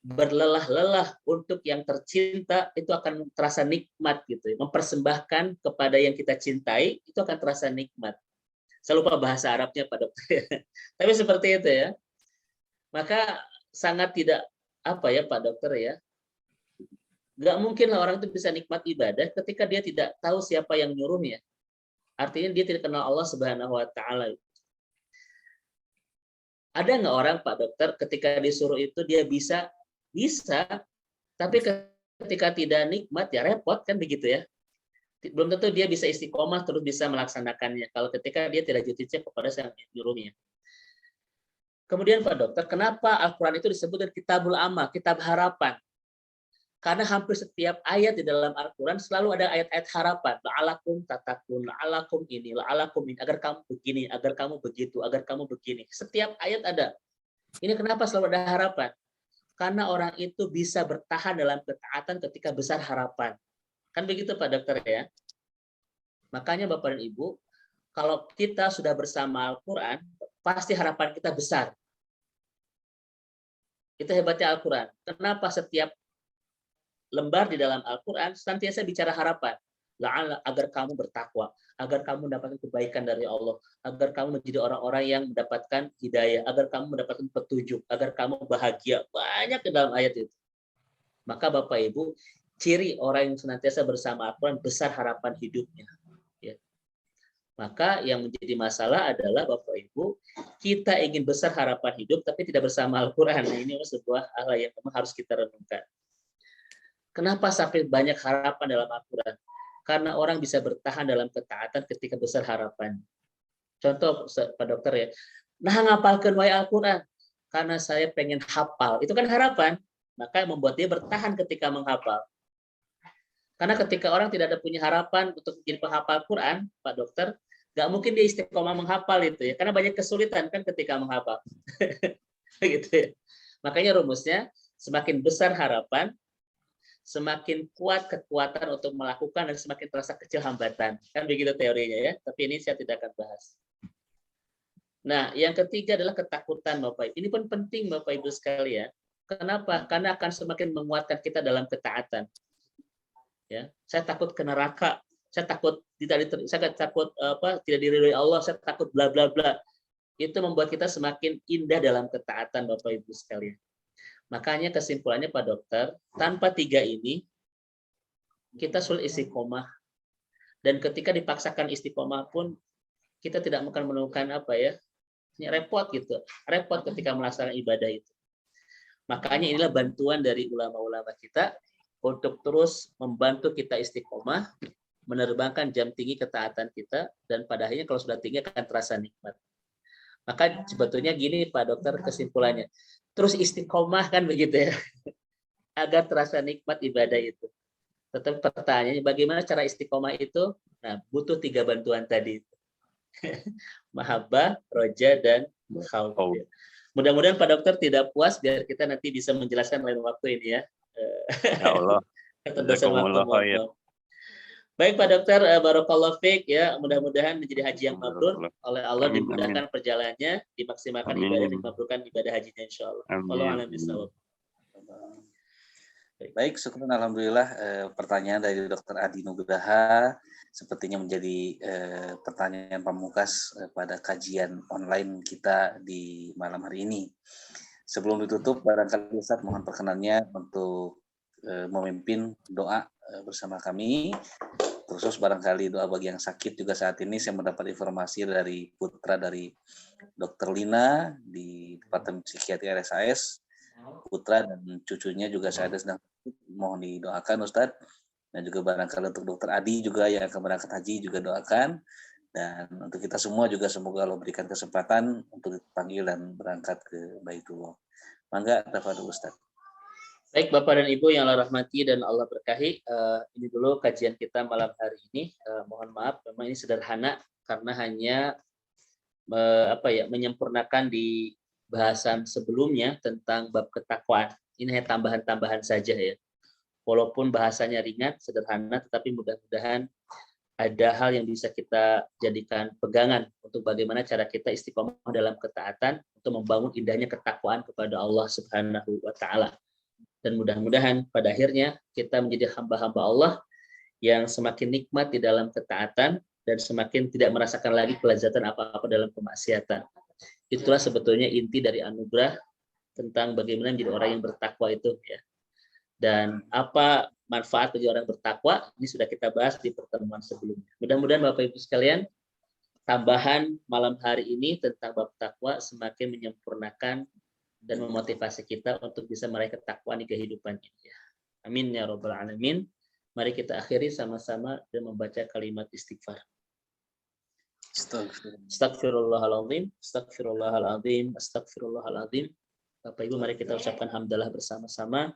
berlelah-lelah untuk yang tercinta itu akan terasa nikmat gitu. Mempersembahkan kepada yang kita cintai itu akan terasa nikmat. Saya lupa bahasa Arabnya, Pak Dokter. Tapi seperti itu ya. Maka sangat tidak Pak Dokter ya. Nggak mungkin lah orang itu bisa nikmat ibadah ketika dia tidak tahu siapa yang nyuruhnya. Artinya dia tidak kenal Allah Subhanahu wa Ta'ala. Ada nggak orang, Pak Dokter, ketika disuruh itu dia bisa, tapi ketika tidak nikmat ya repot kan begitu ya. Belum tentu dia bisa istiqomah terus bisa melaksanakannya kalau ketika dia tidak jatuh cinta kepada sang nyuruhnya. Kemudian Pak Dokter, kenapa Al-Quran itu disebut dengan kitabul amal, kitab harapan? Karena hampir setiap ayat di dalam Al-Quran selalu ada ayat-ayat harapan. La'alakum tatakun, la'alakum ini, la'alakum ini, agar kamu begini, agar kamu begitu, agar kamu begini. Setiap ayat ada. Ini kenapa selalu ada harapan? Karena orang itu bisa bertahan dalam ketaatan ketika besar harapan. Kan begitu Pak Dokter ya? Makanya Bapak dan Ibu, kalau kita sudah bersama Al-Quran, pasti harapan kita besar. Itu hebatnya Al-Quran. Kenapa setiap lembar di dalam Al-Quran senantiasa bicara harapan, agar kamu bertakwa, agar kamu mendapatkan kebaikan dari Allah, agar kamu menjadi orang-orang yang mendapatkan hidayah, agar kamu mendapatkan petunjuk, agar kamu bahagia. Banyak di dalam ayat itu. Maka Bapak Ibu, ciri orang yang senantiasa bersama Al-Quran besar harapan hidupnya. Ya. Maka yang menjadi masalah adalah Bapak Ibu, kita ingin besar harapan hidup tapi tidak bersama Al-Quran. Nah, ini sebuah hal yang memang harus kita renungkan. Kenapa sampai banyak harapan dalam Al-Quran? Karena orang bisa bertahan dalam ketaatan ketika besar harapan. Contoh, Pak Dokter ya, nah ngapalkan wae Al-Quran. Karena saya pengen hafal. Itu kan harapan. Maka membuat dia bertahan ketika menghafal. Karena ketika orang tidak ada punya harapan untuk menjadi penghafal Quran, Pak Dokter, nggak mungkin dia istiqomah menghafal itu ya. Karena banyak kesulitan kan ketika menghafal. Gitu ya. Makanya rumusnya, semakin besar harapan, semakin kuat kekuatan untuk melakukan dan semakin terasa kecil hambatan. Kan begitu teorinya ya, tapi ini saya tidak akan bahas. Nah, yang ketiga adalah ketakutan Bapak Ibu. Ini pun penting Bapak Ibu sekalian. Kenapa? Karena akan semakin menguatkan kita dalam ketaatan. Ya, saya takut ke neraka, saya takut tidak diridhoi Allah, saya takut bla bla bla. Itu membuat kita semakin indah dalam ketaatan Bapak Ibu sekalian. Makanya kesimpulannya Pak Dokter, tanpa 3 ini kita sulit istiqomah. Dan ketika dipaksakan istiqomah pun kita tidak akan menemukan repot gitu. Repot ketika melaksanakan ibadah itu. Makanya inilah bantuan dari ulama-ulama kita untuk terus membantu kita istiqomah, menerbangkan jam tinggi ketaatan kita, dan pada akhirnya kalau sudah tinggi akan terasa nikmat. Maka sebetulnya gini Pak Dokter kesimpulannya. Terus istiqomah kan begitu ya. Agar terasa nikmat ibadah itu. Tetapi pertanyaannya bagaimana cara istiqomah itu? Nah, butuh 3 bantuan tadi. Mahabbah, roja, dan khauf. Mudah-mudahan Pak Dokter tidak puas biar kita nanti bisa menjelaskan lain waktu ini ya. Ya Allah. Baik Pak Dokter, barakallahu fiik ya. Mudah-mudahan menjadi haji yang mabrur oleh Allah, dimudahkan perjalanannya, dimaksimalkan ibadah, dimabrurkan ibadah hajinya insyaallah. Wallahu a'lam bishawab. Baik, syukur alhamdulillah pertanyaan dari Dr. Adi Nugraha sepertinya menjadi pertanyaan pamungkas pada kajian online kita di malam hari ini. Sebelum ditutup, barangkali Ustadz mohon perkenannya untuk memimpin doa bersama kami. Khusus barangkali doa bagi yang sakit juga saat ini. Saya mendapat informasi dari putra dari Dr. Lina di Departemen Psikiatri RSAS. Putra dan cucunya juga saya ada sedang mohon didoakan Ustadz. Dan juga barangkali untuk Dr. Adi juga yang akan berangkat haji juga doakan. Dan untuk kita semua juga semoga Allah berikan kesempatan untuk dipanggil dan berangkat ke Baitullah. Mangga, tafadhol Ustaz. Baik Bapak dan Ibu yang Allah rahmati dan Allah berkahi, ini dulu kajian kita malam hari ini. Mohon maaf, memang ini sederhana karena hanya menyempurnakan di bahasan sebelumnya tentang bab ketakwaan. Ini hanya tambahan-tambahan saja ya. Walaupun bahasanya ringan, sederhana, tetapi mudah-mudahan ada hal yang bisa kita jadikan pegangan untuk bagaimana cara kita istiqomah dalam ketaatan untuk membangun indahnya ketakwaan kepada Allah Subhanahu wa taala. Dan mudah-mudahan pada akhirnya kita menjadi hamba-hamba Allah yang semakin nikmat di dalam ketaatan dan semakin tidak merasakan lagi kelezatan apa-apa dalam kemaksiatan. Itulah sebetulnya inti dari anugerah tentang bagaimana menjadi orang yang bertakwa itu ya. Dan apa manfaat bagi orang bertakwa, ini sudah kita bahas di pertemuan sebelumnya. Mudah-mudahan Bapak Ibu sekalian, tambahan malam hari ini tentang bab takwa semakin menyempurnakan dan memotivasi kita untuk bisa meraih ketakwaan di kehidupan ini. Amin ya rabbal alamin. Mari kita akhiri sama-sama dan membaca kalimat istighfar. Astagfirullahaladzim, astagfirullahaladzim, astagfirullahaladzim. Bapak Ibu, mari kita ucapkan hamdalah bersama-sama.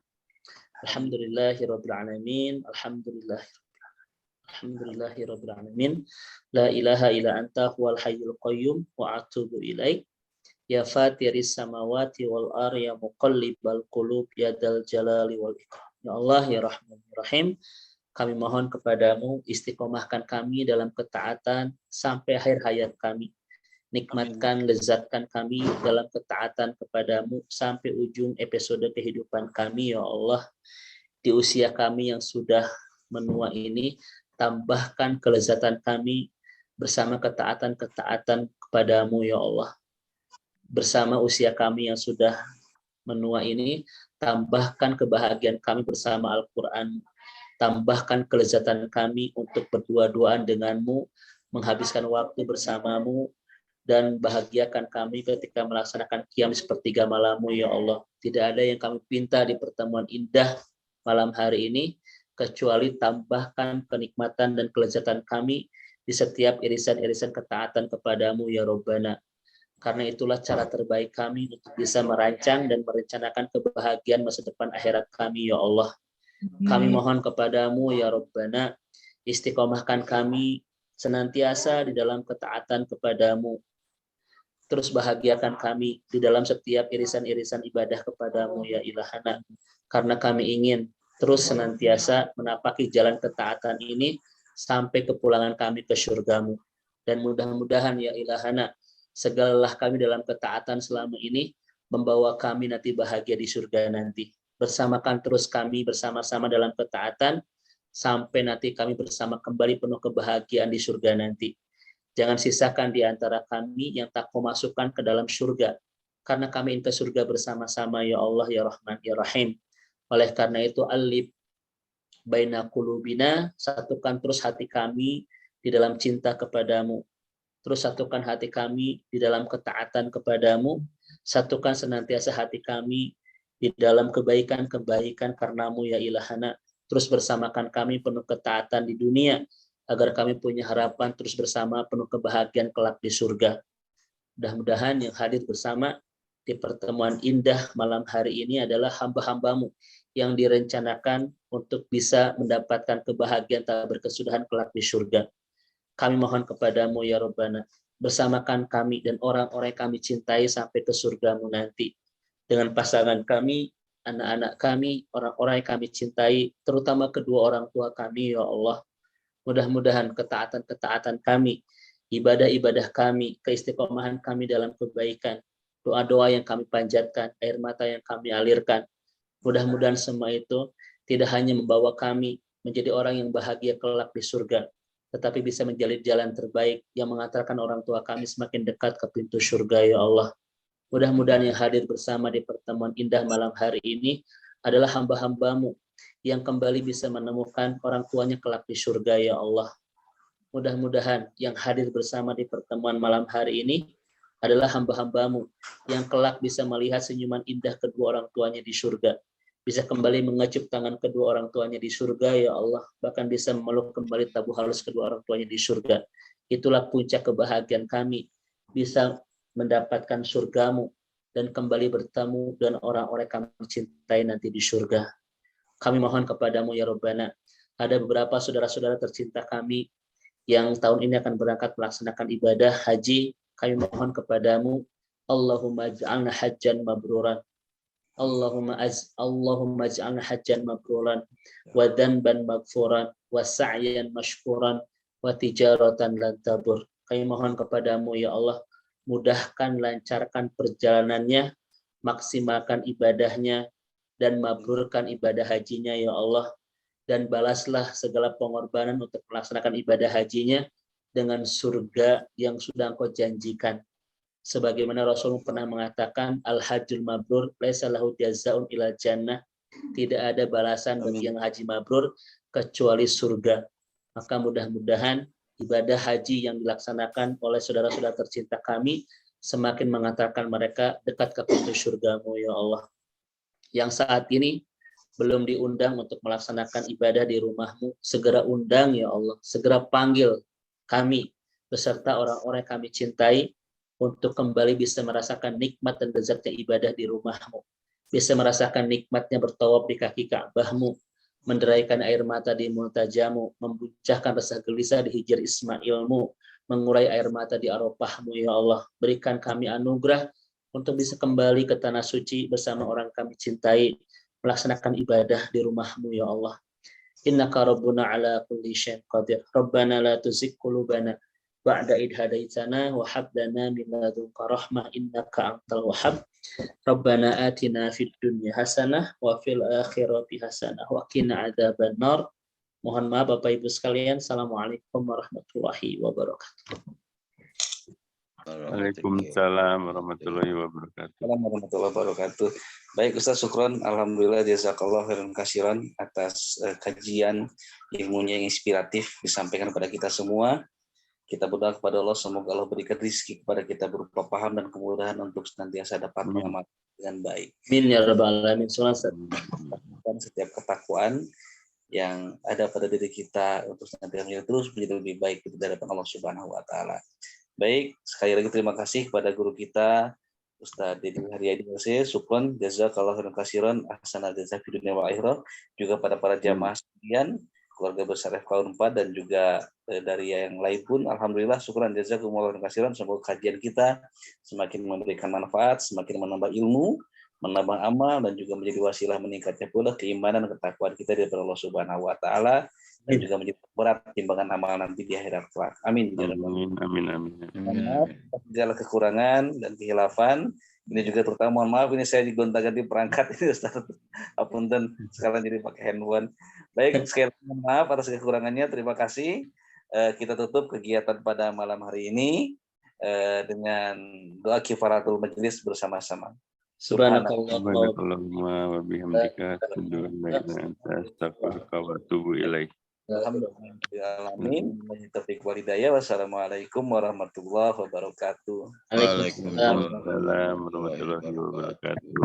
Alhamdulillahirabbil alamin, alhamdulillahirabbil alamin. La ilaha illa anta huwal hayyul qayyum wa atubu ilaik. Ya fatiris samawati wal ardi ya muqallibal qulub ya dzal jalali wal ikram. Ya Allah ya Rahman ya Rahim, kami mohon kepadamu istiqomahkan kami dalam ketaatan sampai akhir hayat kami. Nikmatkan, lezatkan kami dalam ketaatan kepadamu sampai ujung episode kehidupan kami, ya Allah. Di usia kami yang sudah menua ini, tambahkan kelezatan kami bersama ketaatan-ketaatan kepadamu, ya Allah. Bersama usia kami yang sudah menua ini, tambahkan kebahagiaan kami bersama Al-Quran. Tambahkan kelezatan kami untuk berdua-duaan denganmu, menghabiskan waktu bersamamu, dan bahagiakan kami ketika melaksanakan qiyam sepertiga malammu, ya Allah. Tidak ada yang kami pinta di pertemuan indah malam hari ini, kecuali tambahkan kenikmatan dan kelezatan kami di setiap irisan-irisan ketaatan kepadamu, ya Rabbana. Karena itulah cara terbaik kami untuk bisa merancang dan merencanakan kebahagiaan masa depan akhirat kami, ya Allah. Kami mohon kepadamu, ya Rabbana, istiqomahkan kami senantiasa di dalam ketaatan kepadamu. Terus bahagiakan kami di dalam setiap irisan-irisan ibadah kepadamu, ya Ilahana. Karena kami ingin terus senantiasa menapaki jalan ketaatan ini sampai kepulangan kami ke surgamu. Dan mudah-mudahan, ya Ilahana, segala kami dalam ketaatan selama ini membawa kami nanti bahagia di surga nanti. Bersamakan terus kami bersama-sama dalam ketaatan sampai nanti kami bersama kembali penuh kebahagiaan di surga nanti. Jangan sisakan di antara kami yang tak kau masukkan ke dalam surga. Karena kami ingin ke surga bersama-sama, ya Allah, ya Rahman, ya Rahim. Oleh karena itu, alif baina qulubina, satukan terus hati kami di dalam cinta kepadamu. Terus satukan hati kami di dalam ketaatan kepadamu. Satukan senantiasa hati kami di dalam kebaikan-kebaikan karenamu, ya Ilahana. Terus bersamakan kami penuh ketaatan di dunia, agar kami punya harapan terus bersama penuh kebahagiaan kelak di surga. Mudah-mudahan yang hadir bersama di pertemuan indah malam hari ini adalah hamba-hambamu yang direncanakan untuk bisa mendapatkan kebahagiaan tak berkesudahan kelak di surga. Kami mohon kepadamu, ya Rabbana, bersamakan kami dan orang-orang yang kami cintai sampai ke surgamu nanti. Dengan pasangan kami, anak-anak kami, orang-orang yang kami cintai, terutama kedua orang tua kami, ya Allah. Mudah-mudahan ketaatan-ketaatan kami, ibadah-ibadah kami, keistiqomahan kami dalam kebaikan, doa-doa yang kami panjatkan, air mata yang kami alirkan, mudah-mudahan semua itu tidak hanya membawa kami menjadi orang yang bahagia kelak di surga, tetapi bisa menjalin jalan terbaik yang mengantarkan orang tua kami semakin dekat ke pintu surga, ya Allah. Mudah-mudahan yang hadir bersama di pertemuan indah malam hari ini adalah hamba-hambamu yang kembali bisa menemukan orang tuanya kelak di surga, ya Allah. Mudah-mudahan yang hadir bersama di pertemuan malam hari ini adalah hamba-hambamu yang kelak bisa melihat senyuman indah kedua orang tuanya di surga. Bisa kembali mengecup tangan kedua orang tuanya di surga, ya Allah. Bahkan bisa memeluk kembali tabuh halus kedua orang tuanya di surga. Itulah puncak kebahagiaan kami, bisa mendapatkan surgamu dan kembali bertemu dengan orang-orang kami cintai nanti di surga. Kami mohon kepadamu ya Rabbana, ada beberapa saudara-saudara tercinta kami yang tahun ini akan berangkat melaksanakan ibadah haji. Kami mohon kepadamu, Allahumma ij'alna hajjan mabruran, Allahumma ij'alna hajjan mabruran wa dhanban maghfuran wa sa'yan mashkuran wa tijaratan lan tabur. Kami mohon kepadamu ya Allah, mudahkan, lancarkan perjalanannya, maksimalkan ibadahnya, dan mabrurkan ibadah hajinya ya Allah. Dan balaslah segala pengorbanan untuk melaksanakan ibadah hajinya dengan surga yang sudah Engkau janjikan. Sebagaimana Rasul pernah mengatakan, Al-Hajjul Mabrur laisa lahu jazaa'un ilal jannah. Tidak ada balasan bagi yang haji mabrur kecuali surga. Maka mudah-mudahan ibadah haji yang dilaksanakan oleh saudara-saudara tercinta kami semakin mengantarkan mereka dekat ke pintu surgamu ya Allah. Yang saat ini belum diundang untuk melaksanakan ibadah di rumahmu, segera undang ya Allah, segera panggil kami beserta orang-orang kami cintai untuk kembali bisa merasakan nikmat dan lezatnya ibadah di rumahmu, bisa merasakan nikmatnya bertawaf di kaki Ka'bahmu, menderaikan air mata di multajamu, membuncahkan rasa gelisah di Hijr Ismailmu, mengurai air mata di Arafahmu ya Allah. Berikan kami anugerah untuk bisa kembali ke tanah suci bersama orang kami cintai, melaksanakan ibadah di rumahmu ya Allah. Innaka rabbuna ala kulli syai'in qadir. Rabbana la tuzigh qulubana ba'da idh hadaitana wa hab lana min ladunka rahmah innaka antal wahhab. Rabbana atina fid dunya hasanah wa fil akhirati hasanah wa qina adzabannar. Mohon maaf Bapak Ibu sekalian. Assalamualaikum warahmatullahi wabarakatuh. Waalaikumsalam warahmatullahi wabarakatuh. Warahmatullahi wabarakatuh. Baik Ustaz, syukron. Alhamdulillah, jazakallah khairan kasiran atas kajian ilmunya yang inspiratif disampaikan kepada kita semua. Kita berdoa kepada Allah, semoga Allah berikan rezeki kepada kita berupa paham dan kemudahan untuk senantiasa dapat mengamalkan dengan baik. Amin ya rabbal alamin. Dan setiap ketakwaan yang ada pada diri kita untuk senantiasa terus menjadi lebih baik di hadapan Allah Subhanahu wa taala. Baik, sekali lagi terima kasih kepada guru kita Ustaz Dedi Haryadi Mesir, syukron, jazakallahu khairan katsiran, ahsanal jazaa fid dunya wal akhirah, juga pada para jamaah sekalian, keluarga besar FK 4 dan juga dari yang lain pun, alhamdulillah, syukran, jazakumullah khairan katsiran. Semoga kajian kita semakin memberikan manfaat, semakin menambah ilmu, menambah amal, dan juga menjadi wasilah meningkatnya pula keimanan dan ketakwaan kita di hadapan Allah Subhanahu wa taala, dan juga menjadi berat timbangan amal nanti di akhirat kelak. Amin. Amin. Segala kekurangan dan kehilafan, ini juga terutama mohon maaf, ini saya digonta-ganti perangkat ini Ustaz. Apunten sekarang jadi pakai handphone. Baik, sekali lagi mohon maaf atas kekurangannya. Terima kasih. Kita tutup kegiatan pada malam hari ini dengan doa kifaratul majlis bersama-sama. Subhanakallahumma wa bihamdika asyhadu an la ilaha illa anta astaghfiruka wa atubu ilaik. Alhamdulillah. Taufiq wal hidayah. Wassalamualaikum warahmatullahi wabarakatuh. Waalaikumsalam warahmatullahi wabarakatuh.